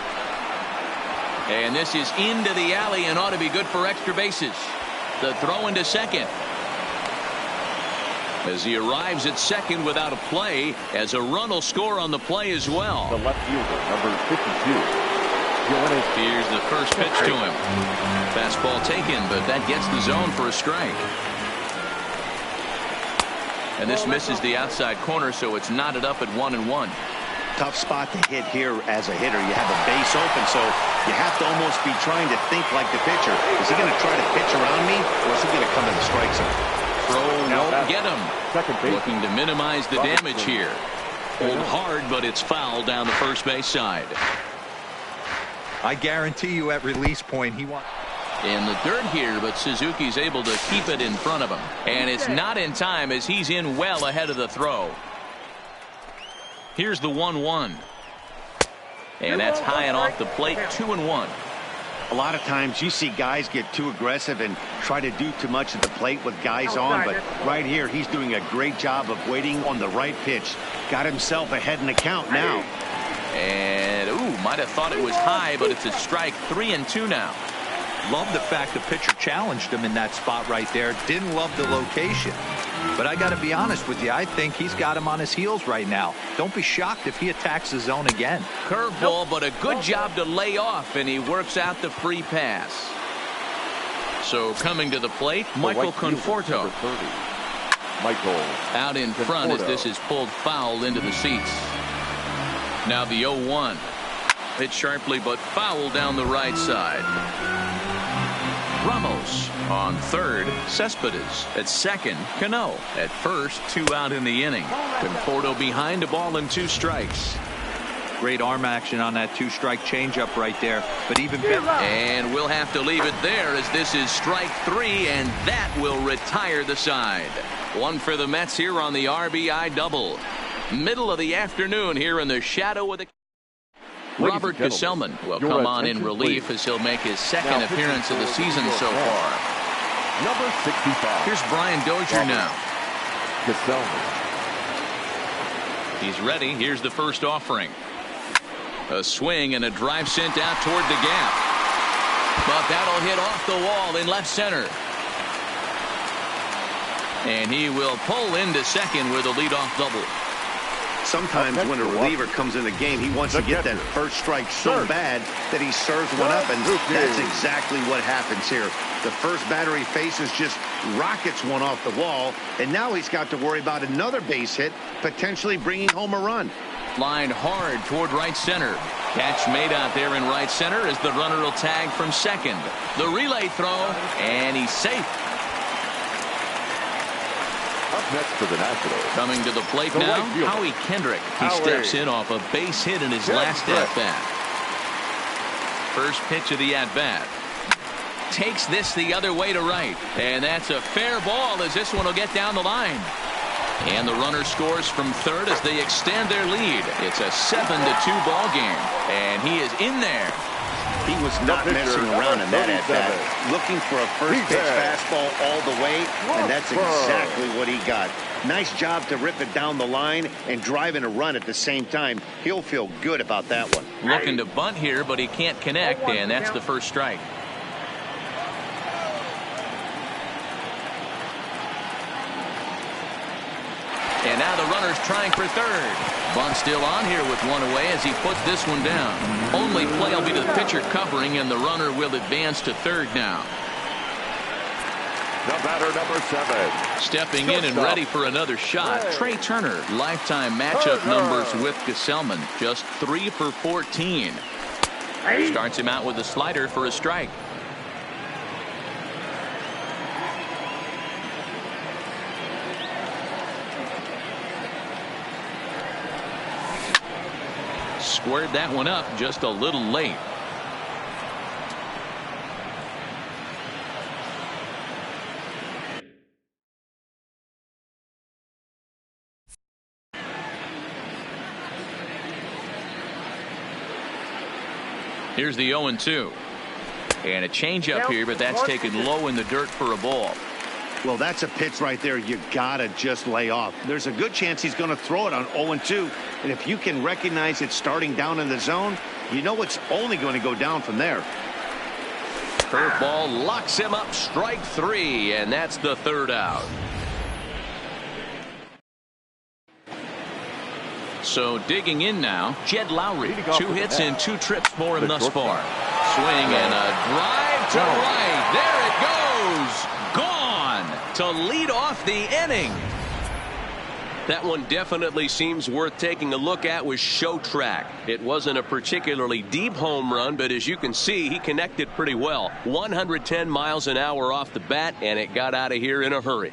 And this is into the alley and ought to be good for extra bases. The throw into second. As he arrives at second without a play, as a run will score on the play as well. The left fielder, number 52. Here's the first pitch to him. Fastball taken, but that gets the zone for a strike. And this misses the outside corner, so it's knotted up at 1-1. Tough spot to hit here as a hitter. You have a base open, so you have to almost be trying to think like the pitcher. Is he going to try to pitch around me, or is he going to come to the strike zone? Throw won't get him. Looking to minimize the damage here. Pulled hard, but it's fouled down the first base side. I guarantee you at release point he wants in the dirt here, but Suzuki's able to keep it in front of him, and it's not in time as he's in well ahead of the throw. Here's the 1-1, and that's high and off the plate. 2-1. A lot of times you see guys get too aggressive and try to do too much at the plate with guys on, but right here he's doing a great job of waiting on the right pitch. Got himself ahead in the count now. And, might have thought it was high, but it's a strike. 3-2 now. Love the fact the pitcher challenged him in that spot right there. Didn't love the location. But I got to be honest with you, I think he's got him on his heels right now. Don't be shocked if he attacks the zone again. Curveball, but a good job to lay off, and he works out the free pass. So coming to the plate, Michael Conforto. Out in front as this is pulled foul into the seats. Now the 0-1. Hit sharply but foul down the right side. Ramos on third. Cespedes at second. Cano at first. 2 out in the inning. Conforto behind, a ball and 2 strikes. Great arm action on that 2-strike changeup right there. But even better. And we'll have to leave it there as this is strike 3, and that will retire the side. 1 for the Mets here on the RBI double. Middle of the afternoon here in the shadow of the. Robert Gesellman will come on in relief as he'll make his second appearance of the season so far. Number 65. Here's Brian Dozier now. Gesellman. He's ready. Here's the first offering. A swing and a drive sent out toward the gap. But that'll hit off the wall in left center. And he will pull into second with a leadoff double. Sometimes when a reliever comes in the game, he wants to get that first strike so bad that he serves one up, and that's exactly what happens here. The first batter he faces just rockets one off the wall, and now he's got to worry about another base hit, potentially bringing home a run. Lined hard toward right center. Catch made out there in right center as the runner will tag from second. The relay throw, and he's safe. Up next for the Nationals. Coming to the plate now, Howie Kendrick. He steps in off a base hit in his last at-bat. First pitch of the at-bat. Takes this the other way to right. And that's a fair ball as this one will get down the line. And the runner scores from third as they extend their lead. It's a 7-2 ball game. And he is in there. He was not messing around in that at-bat. Looking for a first pitch fastball all the way, and that's exactly what he got. Nice job to rip it down the line and drive in a run at the same time. He'll feel good about that one. Looking to bunt here, but he can't connect, and that's the first strike. And now the runner's trying for third. Bunt still on here with one away as he puts this one down. Only play will be to the pitcher covering, and the runner will advance to third now. The batter, number 7. Stepping in and ready for another shot, Trey Turner. Lifetime matchup numbers with Gesellman. Just 3 for 14. Starts him out with a slider for a strike. Squared that one up just a little late. Here's the 0-2. And a changeup here, but that's taken low in the dirt for a ball. Well, that's a pitch right there you gotta just lay off. There's a good chance he's going to throw it on 0-2, and if you can recognize it starting down in the zone, you know it's only going to go down from there. Curveball locks him up, strike 3, and that's the third out. So digging in now, Jed Lowry. 2 hits and 2 trips for him thus far. Swing and a drive to right. There it goes. Gone to lead off the inning. That one definitely seems worth taking a look at with Show Track. It wasn't a particularly deep home run, but as you can see, he connected pretty well. 110 miles an hour off the bat, and it got out of here in a hurry.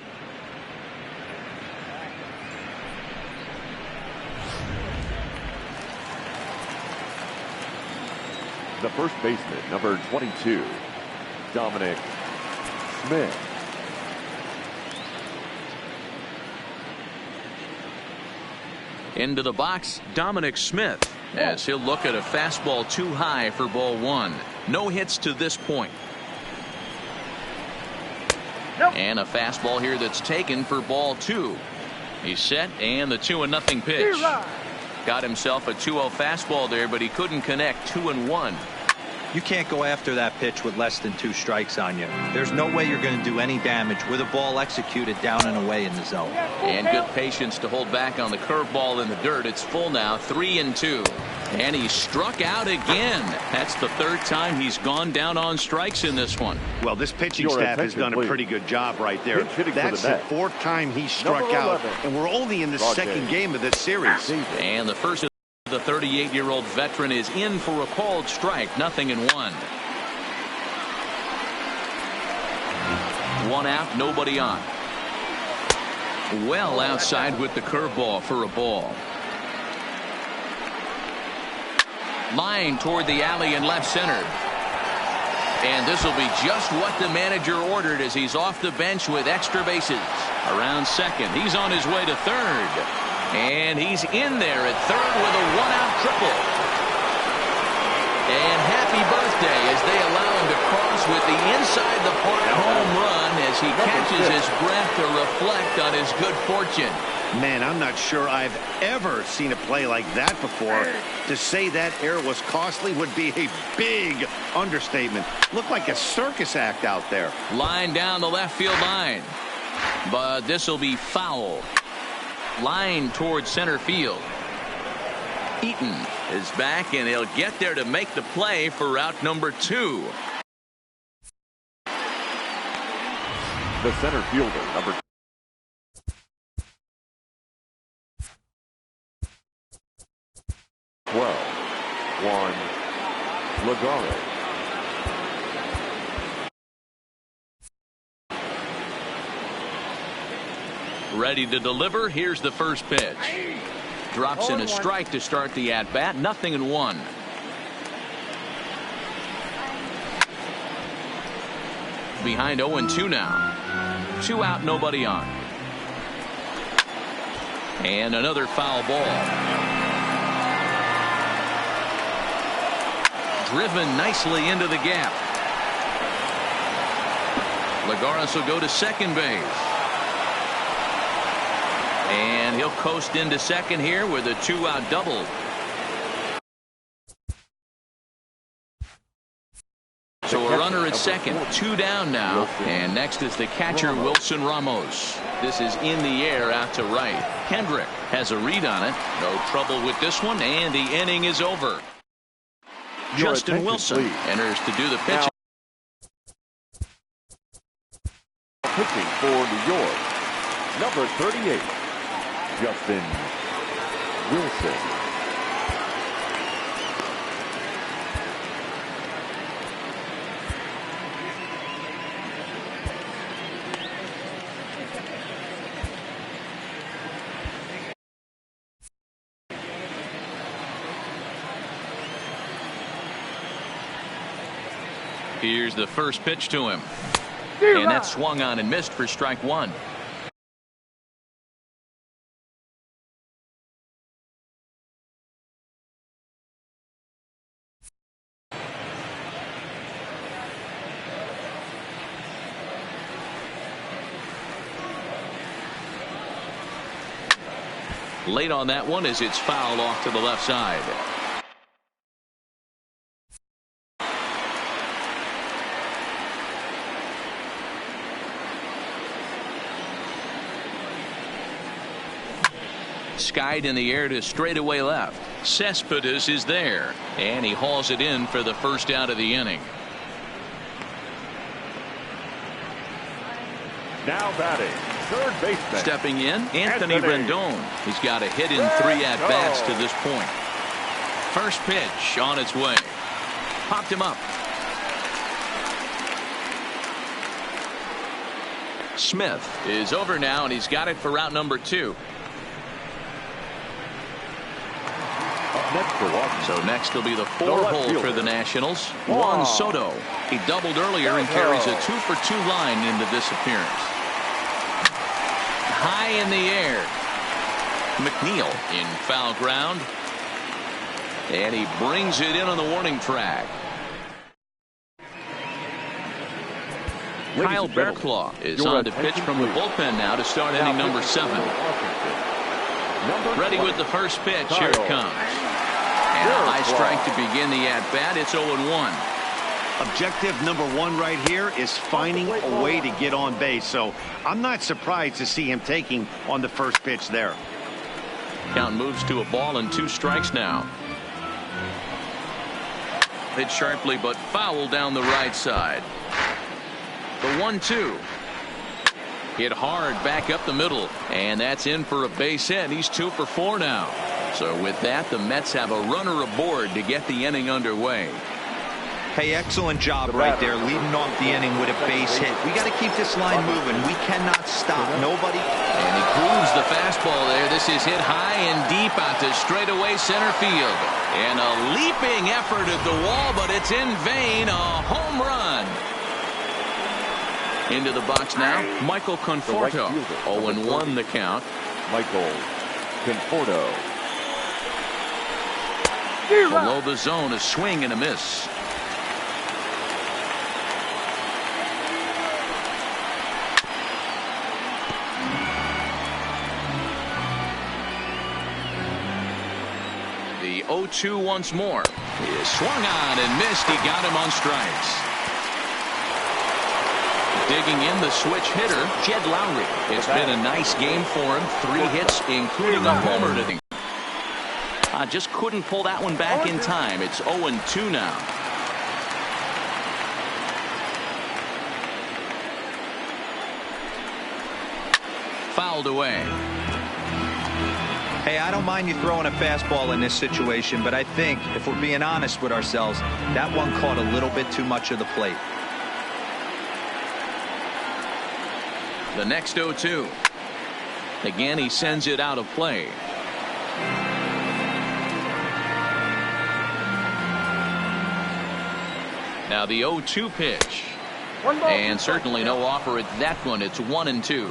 The first baseman, number 22, Dominic Smith. Into the box, Dominic Smith, as he'll look at a fastball too high for ball 1. No hits to this point. And a fastball here that's taken for ball 2. He's set, and the 2-0 pitch. Got himself a 2-0 fastball there, but he couldn't connect. 2-1. You can't go after that pitch with less than 2 strikes on you. There's no way you're going to do any damage with a ball executed down and away in the zone. And good patience to hold back on the curveball in the dirt. It's full now, 3-2. And he struck out again. That's the 3rd time he's gone down on strikes in this one. Well, this pitching staff has done a pretty good job right there. That's the 4th time he struck out, and we're only in the 2nd game of this series. And the first of the 38-year-old veteran is in for a called strike. 0-1. 1 out, nobody on. Well outside with the curveball for a ball. Line toward the alley in left center. And this will be just what the manager ordered as he's off the bench with extra bases. Around second. He's on his way to third. And he's in there at third with a 1-out triple. And happy birthday as they allow him to cross with the inside the park home run as he catches his breath to reflect on his good fortune. Man, I'm not sure I've ever seen a play like that before. To say that error was costly would be a big understatement. Looked like a circus act out there. Line down the left field line. But this will be foul. Line towards center field. Eaton is back, and he'll get there to make the play for out number 2. The center fielder, number 12, Juan Lagares. Ready to deliver. Here's the first pitch. Drops in a strike to start the at-bat. 0-1. Behind 0-2 now. 2 out, nobody on. And another foul ball. Driven nicely into the gap. Lagares will go to second base. And he'll coast into second here with a 2-out double. So a runner at second, 2 down now. And next is the catcher, Wilson Ramos. This is in the air out to right. Kendrick has a read on it. No trouble with this one, and the inning is over. Justin Wilson enters to do the pitch. Pitching for New York, number 38, Justin Wilson. Here's the first pitch to him. And that swung on and missed for strike 1. Late on that one as it's fouled off to the left side. Skied in the air to straightaway left. Cespedes is there, and he hauls it in for the first out of the inning. Now batting, third baseman. Stepping in, Anthony Rendon. He's got a hit in 3 at-bats to this point. First pitch on its way. Popped him up. Smith is over now, and he's got it for route number 2. So next will be the 4-hole for the Nationals. Juan Soto. He doubled earlier and carries a 2-for-2 line into this appearance. High in the air. McNeil in foul ground. And he brings it in on the warning track. Kyle Bearclaw is on to pitch from the bullpen now to start inning number 7. Ready with the first pitch. Here it comes. And a high strike to begin the at-bat. It's 0-1. Objective number 1 right here is finding a way to get on base. So I'm not surprised to see him taking on the first pitch there. Count moves to a ball and 2 strikes now. Hit sharply but foul down the right side. The 1-2. Hit hard back up the middle, and that's in for a base hit. He's 2 for 4 now. So with that, the Mets have a runner aboard to get the inning underway. Hey, excellent job right there, leading off the inning with a base hit. We got to keep this line moving. We cannot stop. Nobody. And he grooves the fastball there. This is hit high and deep out to straightaway center field. And a leaping effort at the wall, but it's in vain. A home run. Into the box now, Michael Conforto. 0-1 the count. Michael Conforto. Below the zone, a swing and a miss. The 0-2 once more. He swung on and missed. He got him on strikes. Digging in, the switch hitter, Jed Lowry. It's been a nice game for him. 3 hits, including a homer to the. Just couldn't pull that one back in time. It's 0-2 now. Fouled away. Hey, I don't mind you throwing a fastball in this situation, but I think if we're being honest with ourselves, that one caught a little bit too much of the plate. The next 0-2. Again, he sends it out of play. Now the 0-2 pitch. And certainly no offer at that one. It's 1-2.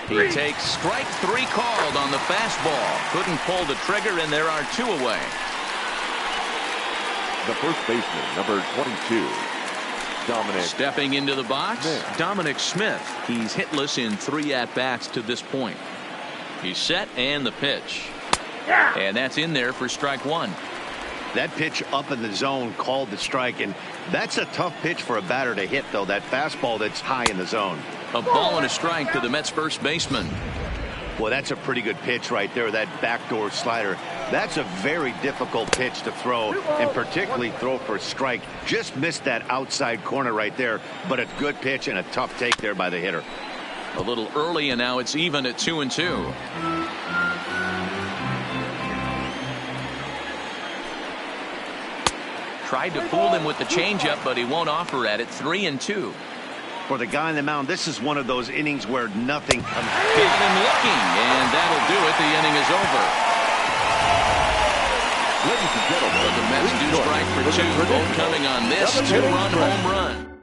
He takes strike 3 called on the fastball. Couldn't pull the trigger, and there are 2 away. The first baseman, number 22. Dominic. Stepping into the box, Smith. Dominic Smith. He's hitless in 3 at-bats to this point. He's set, and the pitch. And that's in there for strike 1. That pitch up in the zone called the strike, and that's a tough pitch for a batter to hit, though. That fastball that's high in the zone. A ball and a strike to the Mets first baseman. Well, that's a pretty good pitch right there, that backdoor slider. That's a very difficult pitch to throw, and particularly throw for a strike. Just missed that outside corner right there, but a good pitch and a tough take there by the hitter. A little early, and now it's even at 2-2. Tried to fool him with the changeup, but he won't offer at it. 3-2. For the guy on the mound, this is one of those innings where nothing comes. Got him looking, and that'll do it. The inning is over. Ladies and gentlemen, But the Mets do strike for 2, both coming on this 2-run home run.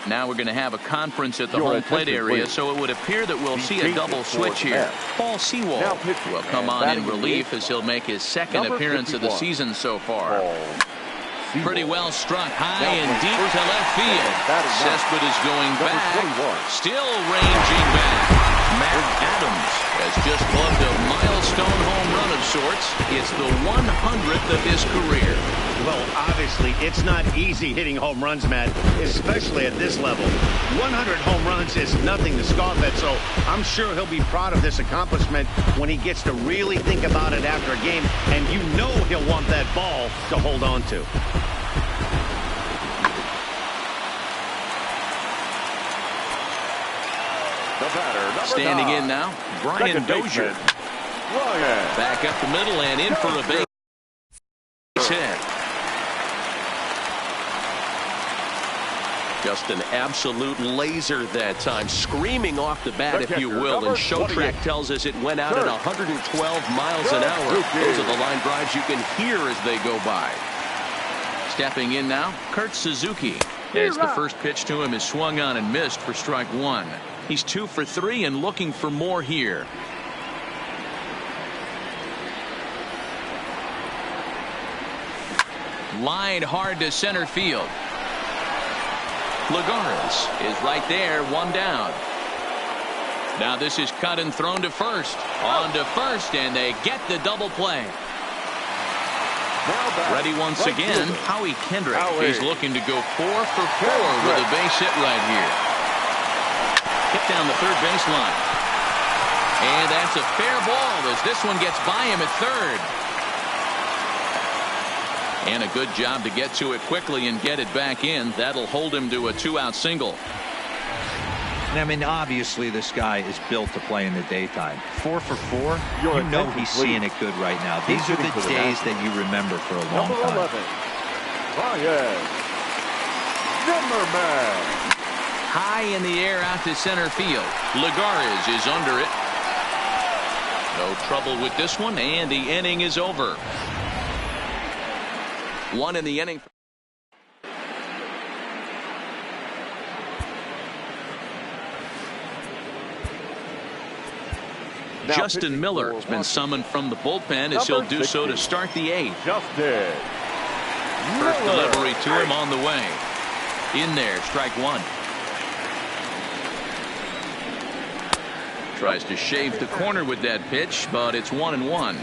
Now we're going to have a conference at the home plate area, so it would appear that we'll see a double switch here. Paul Sewald will come on in relief as he'll make his second appearance of the season so far. Pretty well struck high and deep to left field. Cespedes going back, still ranging back. Matt Adams has just plugged a milestone home run of sorts. It's the 100th of his career. Well, obviously, it's not easy hitting home runs, Matt, especially at this level. 100 home runs is nothing to scoff at, so I'm sure he'll be proud of this accomplishment when he gets to really think about it after a game, and you know he'll want that ball to hold on to. Standing in now, Brian Dozier. Back up the middle and in for a base hit. Just an absolute laser that time, screaming off the bat, if you will, and Showtrack tells us it went out at 112 miles an hour. Those are the line drives you can hear as they go by. Stepping in now, Kurt Suzuki, as the first pitch to him is swung on and missed for strike 1. He's 2 for 3 and looking for more here. Line hard to center field. Lagares is right there, 1 down. Now this is cut and thrown to first. On to first, and they get the double play. Ready once again, Howie Kendrick. He's looking to go 4 for 4 with a base hit right here. Hit down the third baseline. And that's a fair ball as this one gets by him at third. And a good job to get to it quickly and get it back in. That'll hold him to a 2-out single. I mean, obviously this guy is built to play in the daytime. 4 for 4, you know he's seeing it good right now. These are the days that you remember for a long time. Zimmerman. High in the air out to center field. Lagares is under it. No trouble with this one, and the inning is over. 1 in the inning. Justin Miller has been summoned from the bullpen as he'll do so to start the 8th. First delivery to him on the way. In there, strike 1. Tries to shave the corner with that pitch, but it's 1-1.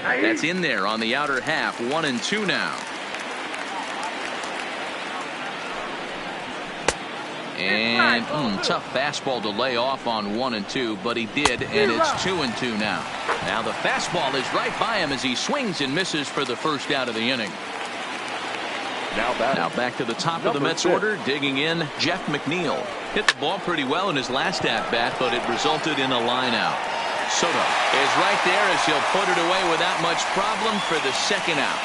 That's in there on the outer half. 1-2 now. And tough fastball to lay off on 1 and 2, but he did, and it's 2 and 2 now. Now the fastball is right by him as he swings and misses for the first out of the inning. Now back to the top of the Mets order, digging in, Jeff McNeil. Hit the ball pretty well in his last at-bat, but it resulted in a line out. Soto is right there as he'll put it away without much problem for the second out.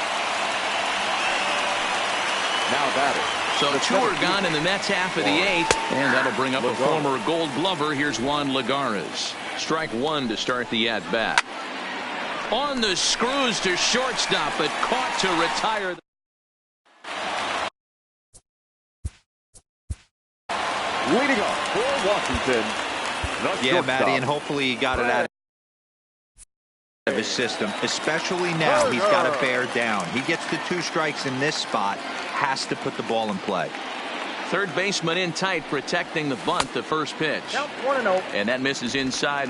Now batting. So 2 are gone in the Mets half of the 8th, and that'll bring up a former Gold Glover. Here's Juan Lagares. Strike 1 to start the at-bat. On the screws to shortstop, but caught to retire. Leading off for Washington. Yeah, Matty, and hopefully he got it out of his system, especially now he's got to bear down. He gets the 2 strikes in this spot, has to put the ball in play. Third baseman in tight, protecting the bunt, the first pitch. Count 1-0. And that misses inside.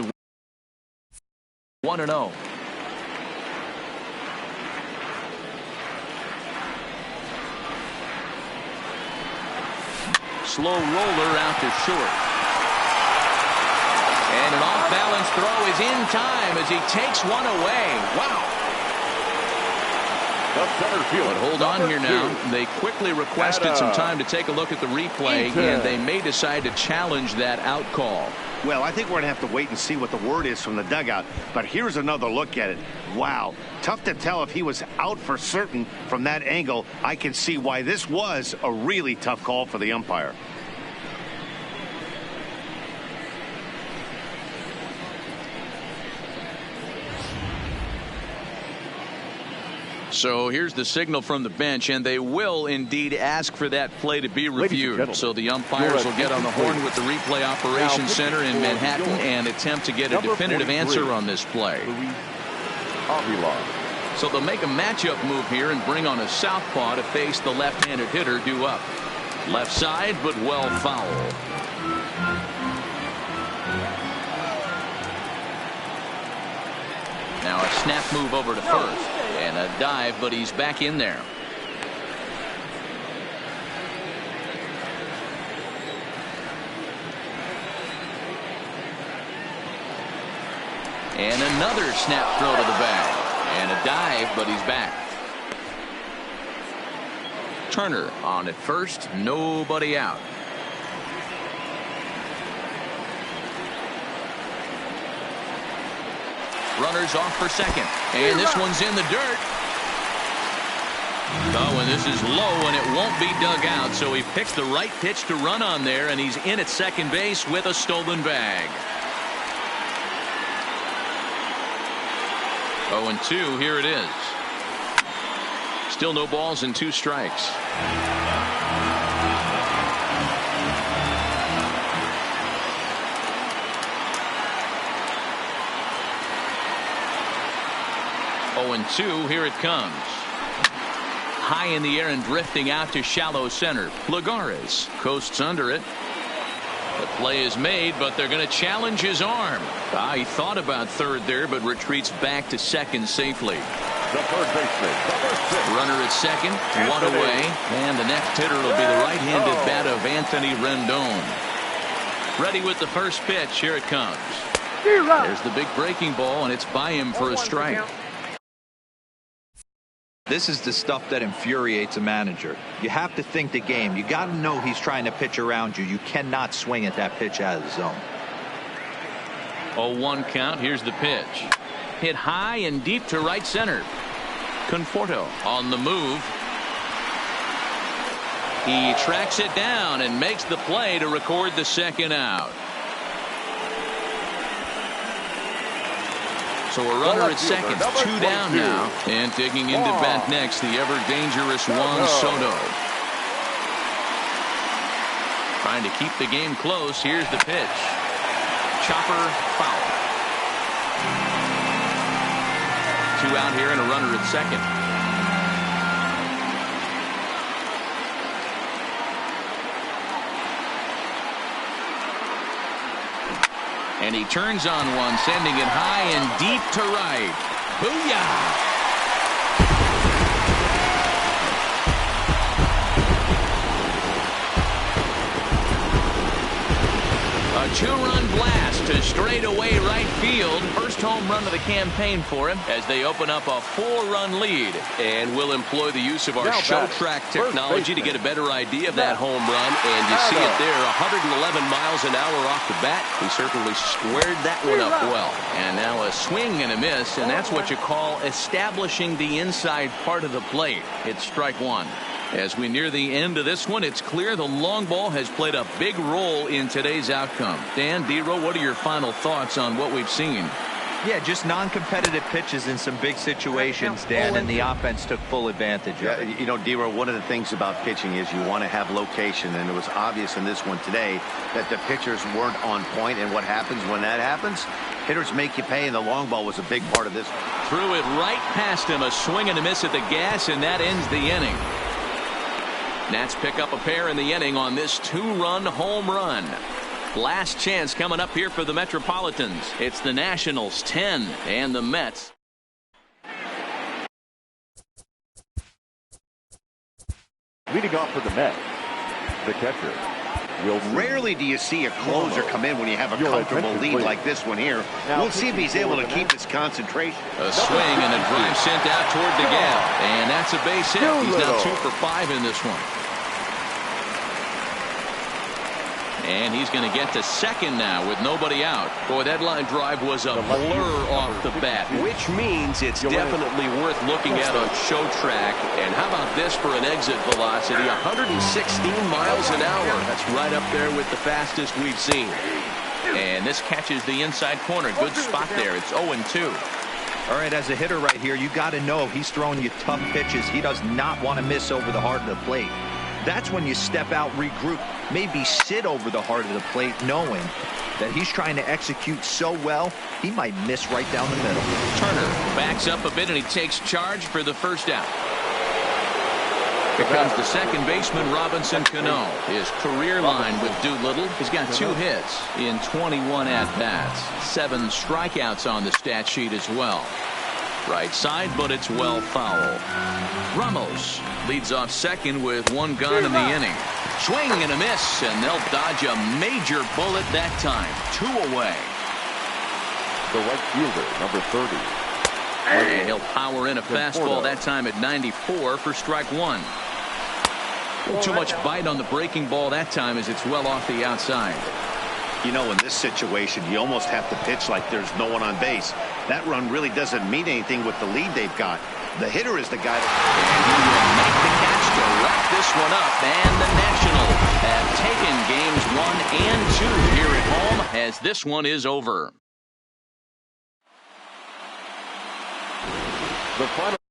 1-0. Slow roller out to short. And an off-balance throw is in time as he takes one away. Wow. The center field. But hold on here now. They quickly requested some time to take a look at the replay, and they may decide to challenge that out call. Well, I think we're going to have to wait and see what the word is from the dugout. But here's another look at it. Wow. Tough to tell if he was out for certain from that angle. I can see why this was a really tough call for the umpire. So here's the signal from the bench, and they will indeed ask for that play to be reviewed. So the umpires will get on the horn with the replay operations center in Manhattan and attempt to get a definitive answer on this play. So they'll make a matchup move here and bring on a southpaw to face the left-handed hitter due up. Left side, but well foul. Now a snap move over to first. And a dive, but he's back in there. And another snap throw to the bag. And a dive, but he's back. Turner on at first, nobody out. Runners off for second. And this one's in the dirt. Oh, and this is low, and it won't be dug out. So he picks the right pitch to run on there, and he's in at second base with a stolen bag. 0-2, here it is. Still no balls and 2 strikes. And 2, here it comes. High in the air and drifting out to shallow center. Lagares coasts under it. The play is made, but they're going to challenge his arm. He thought about third there, but retreats back to second safely. The third baseman. Runner at second, 1 away, and the next hitter will be the right-handed bat of Anthony Rendon. Ready with the first pitch. Here it comes. There's the big breaking ball, and it's by him for a strike. This is the stuff that infuriates a manager. You have to think the game. You got to know he's trying to pitch around you. You cannot swing at that pitch out of the zone. 0-1 count. Here's the pitch. Hit high and deep to right center. Conforto on the move. He tracks it down and makes the play to record the second out. So a runner at second, 2 down now. And digging into bat next, the ever-dangerous Juan Soto. Trying to keep the game close. Here's the pitch. Chopper foul. 2 out here and a runner at second. And he turns on one, sending it high and deep to right. Booyah! Two-run blast to straightaway right field. First home run of the campaign for him as they open up a 4-run lead. And we'll employ the use of our show track technology to get a better idea of that home run. And you see it there, 111 miles an hour off the bat. He certainly squared that one up well. And now a swing and a miss, and that's what you call establishing the inside part of the plate. It's strike one. As we near the end of this one, it's clear the long ball has played a big role in today's outcome. Dan, D-Row, what are your final thoughts on what we've seen? Yeah, just non-competitive pitches in some big situations, Dan, and the offense took full advantage of it. You know, D-Row, one of the things about pitching is you want to have location, and it was obvious in this one today that the pitchers weren't on point, and what happens when that happens? Hitters make you pay, and the long ball was a big part of this. Threw it right past him, a swing and a miss at the gas, and that ends the inning. Nats pick up a pair in the inning on this 2-run home run. Last chance coming up here for the Metropolitans. It's the Nationals 10 and the Mets. Leading off for the Mets, the catcher. Rarely do you see a closer come in when you have a comfortable lead like this one here. We'll see if he's able to keep his concentration. A swing and a drive sent out toward the gap. And that's a base hit. He's now 2 for 5 in this one. And he's going to get to second now with nobody out. Boy, that line drive was a blur off the bat, which means it's definitely worth looking at on show track. And how about this for an exit velocity? 116 miles an hour. That's right up there with the fastest we've seen. And this catches the inside corner. Good spot there. It's 0-2. All right, as a hitter right here, you got to know if he's throwing you tough pitches, he does not want to miss over the heart of the plate. That's when you step out, regroup, maybe sit over the heart of the plate, knowing that he's trying to execute so well, he might miss right down the middle. Turner backs up a bit, and he takes charge for the first out. Here comes the second baseman, Robinson Cano. His career line with Doolittle. He's got 2 hits in 21 at-bats. 7 strikeouts on the stat sheet as well. Right side, but it's well foul. Ramos leads off second with 1 gone in the inning. Swing and a miss, and they'll dodge a major bullet that time. 2 away. The right fielder, number 30. And he'll power in a fastball that time at 94 for strike 1. Too much bite on the breaking ball that time as it's well off the outside. You know, in this situation, you almost have to pitch like there's no one on base. That run really doesn't mean anything with the lead they've got. The hitter is the guy that... And he will make the catch to wrap this one up. And the Nationals have taken games 1 and 2 here at home as this one is over. The final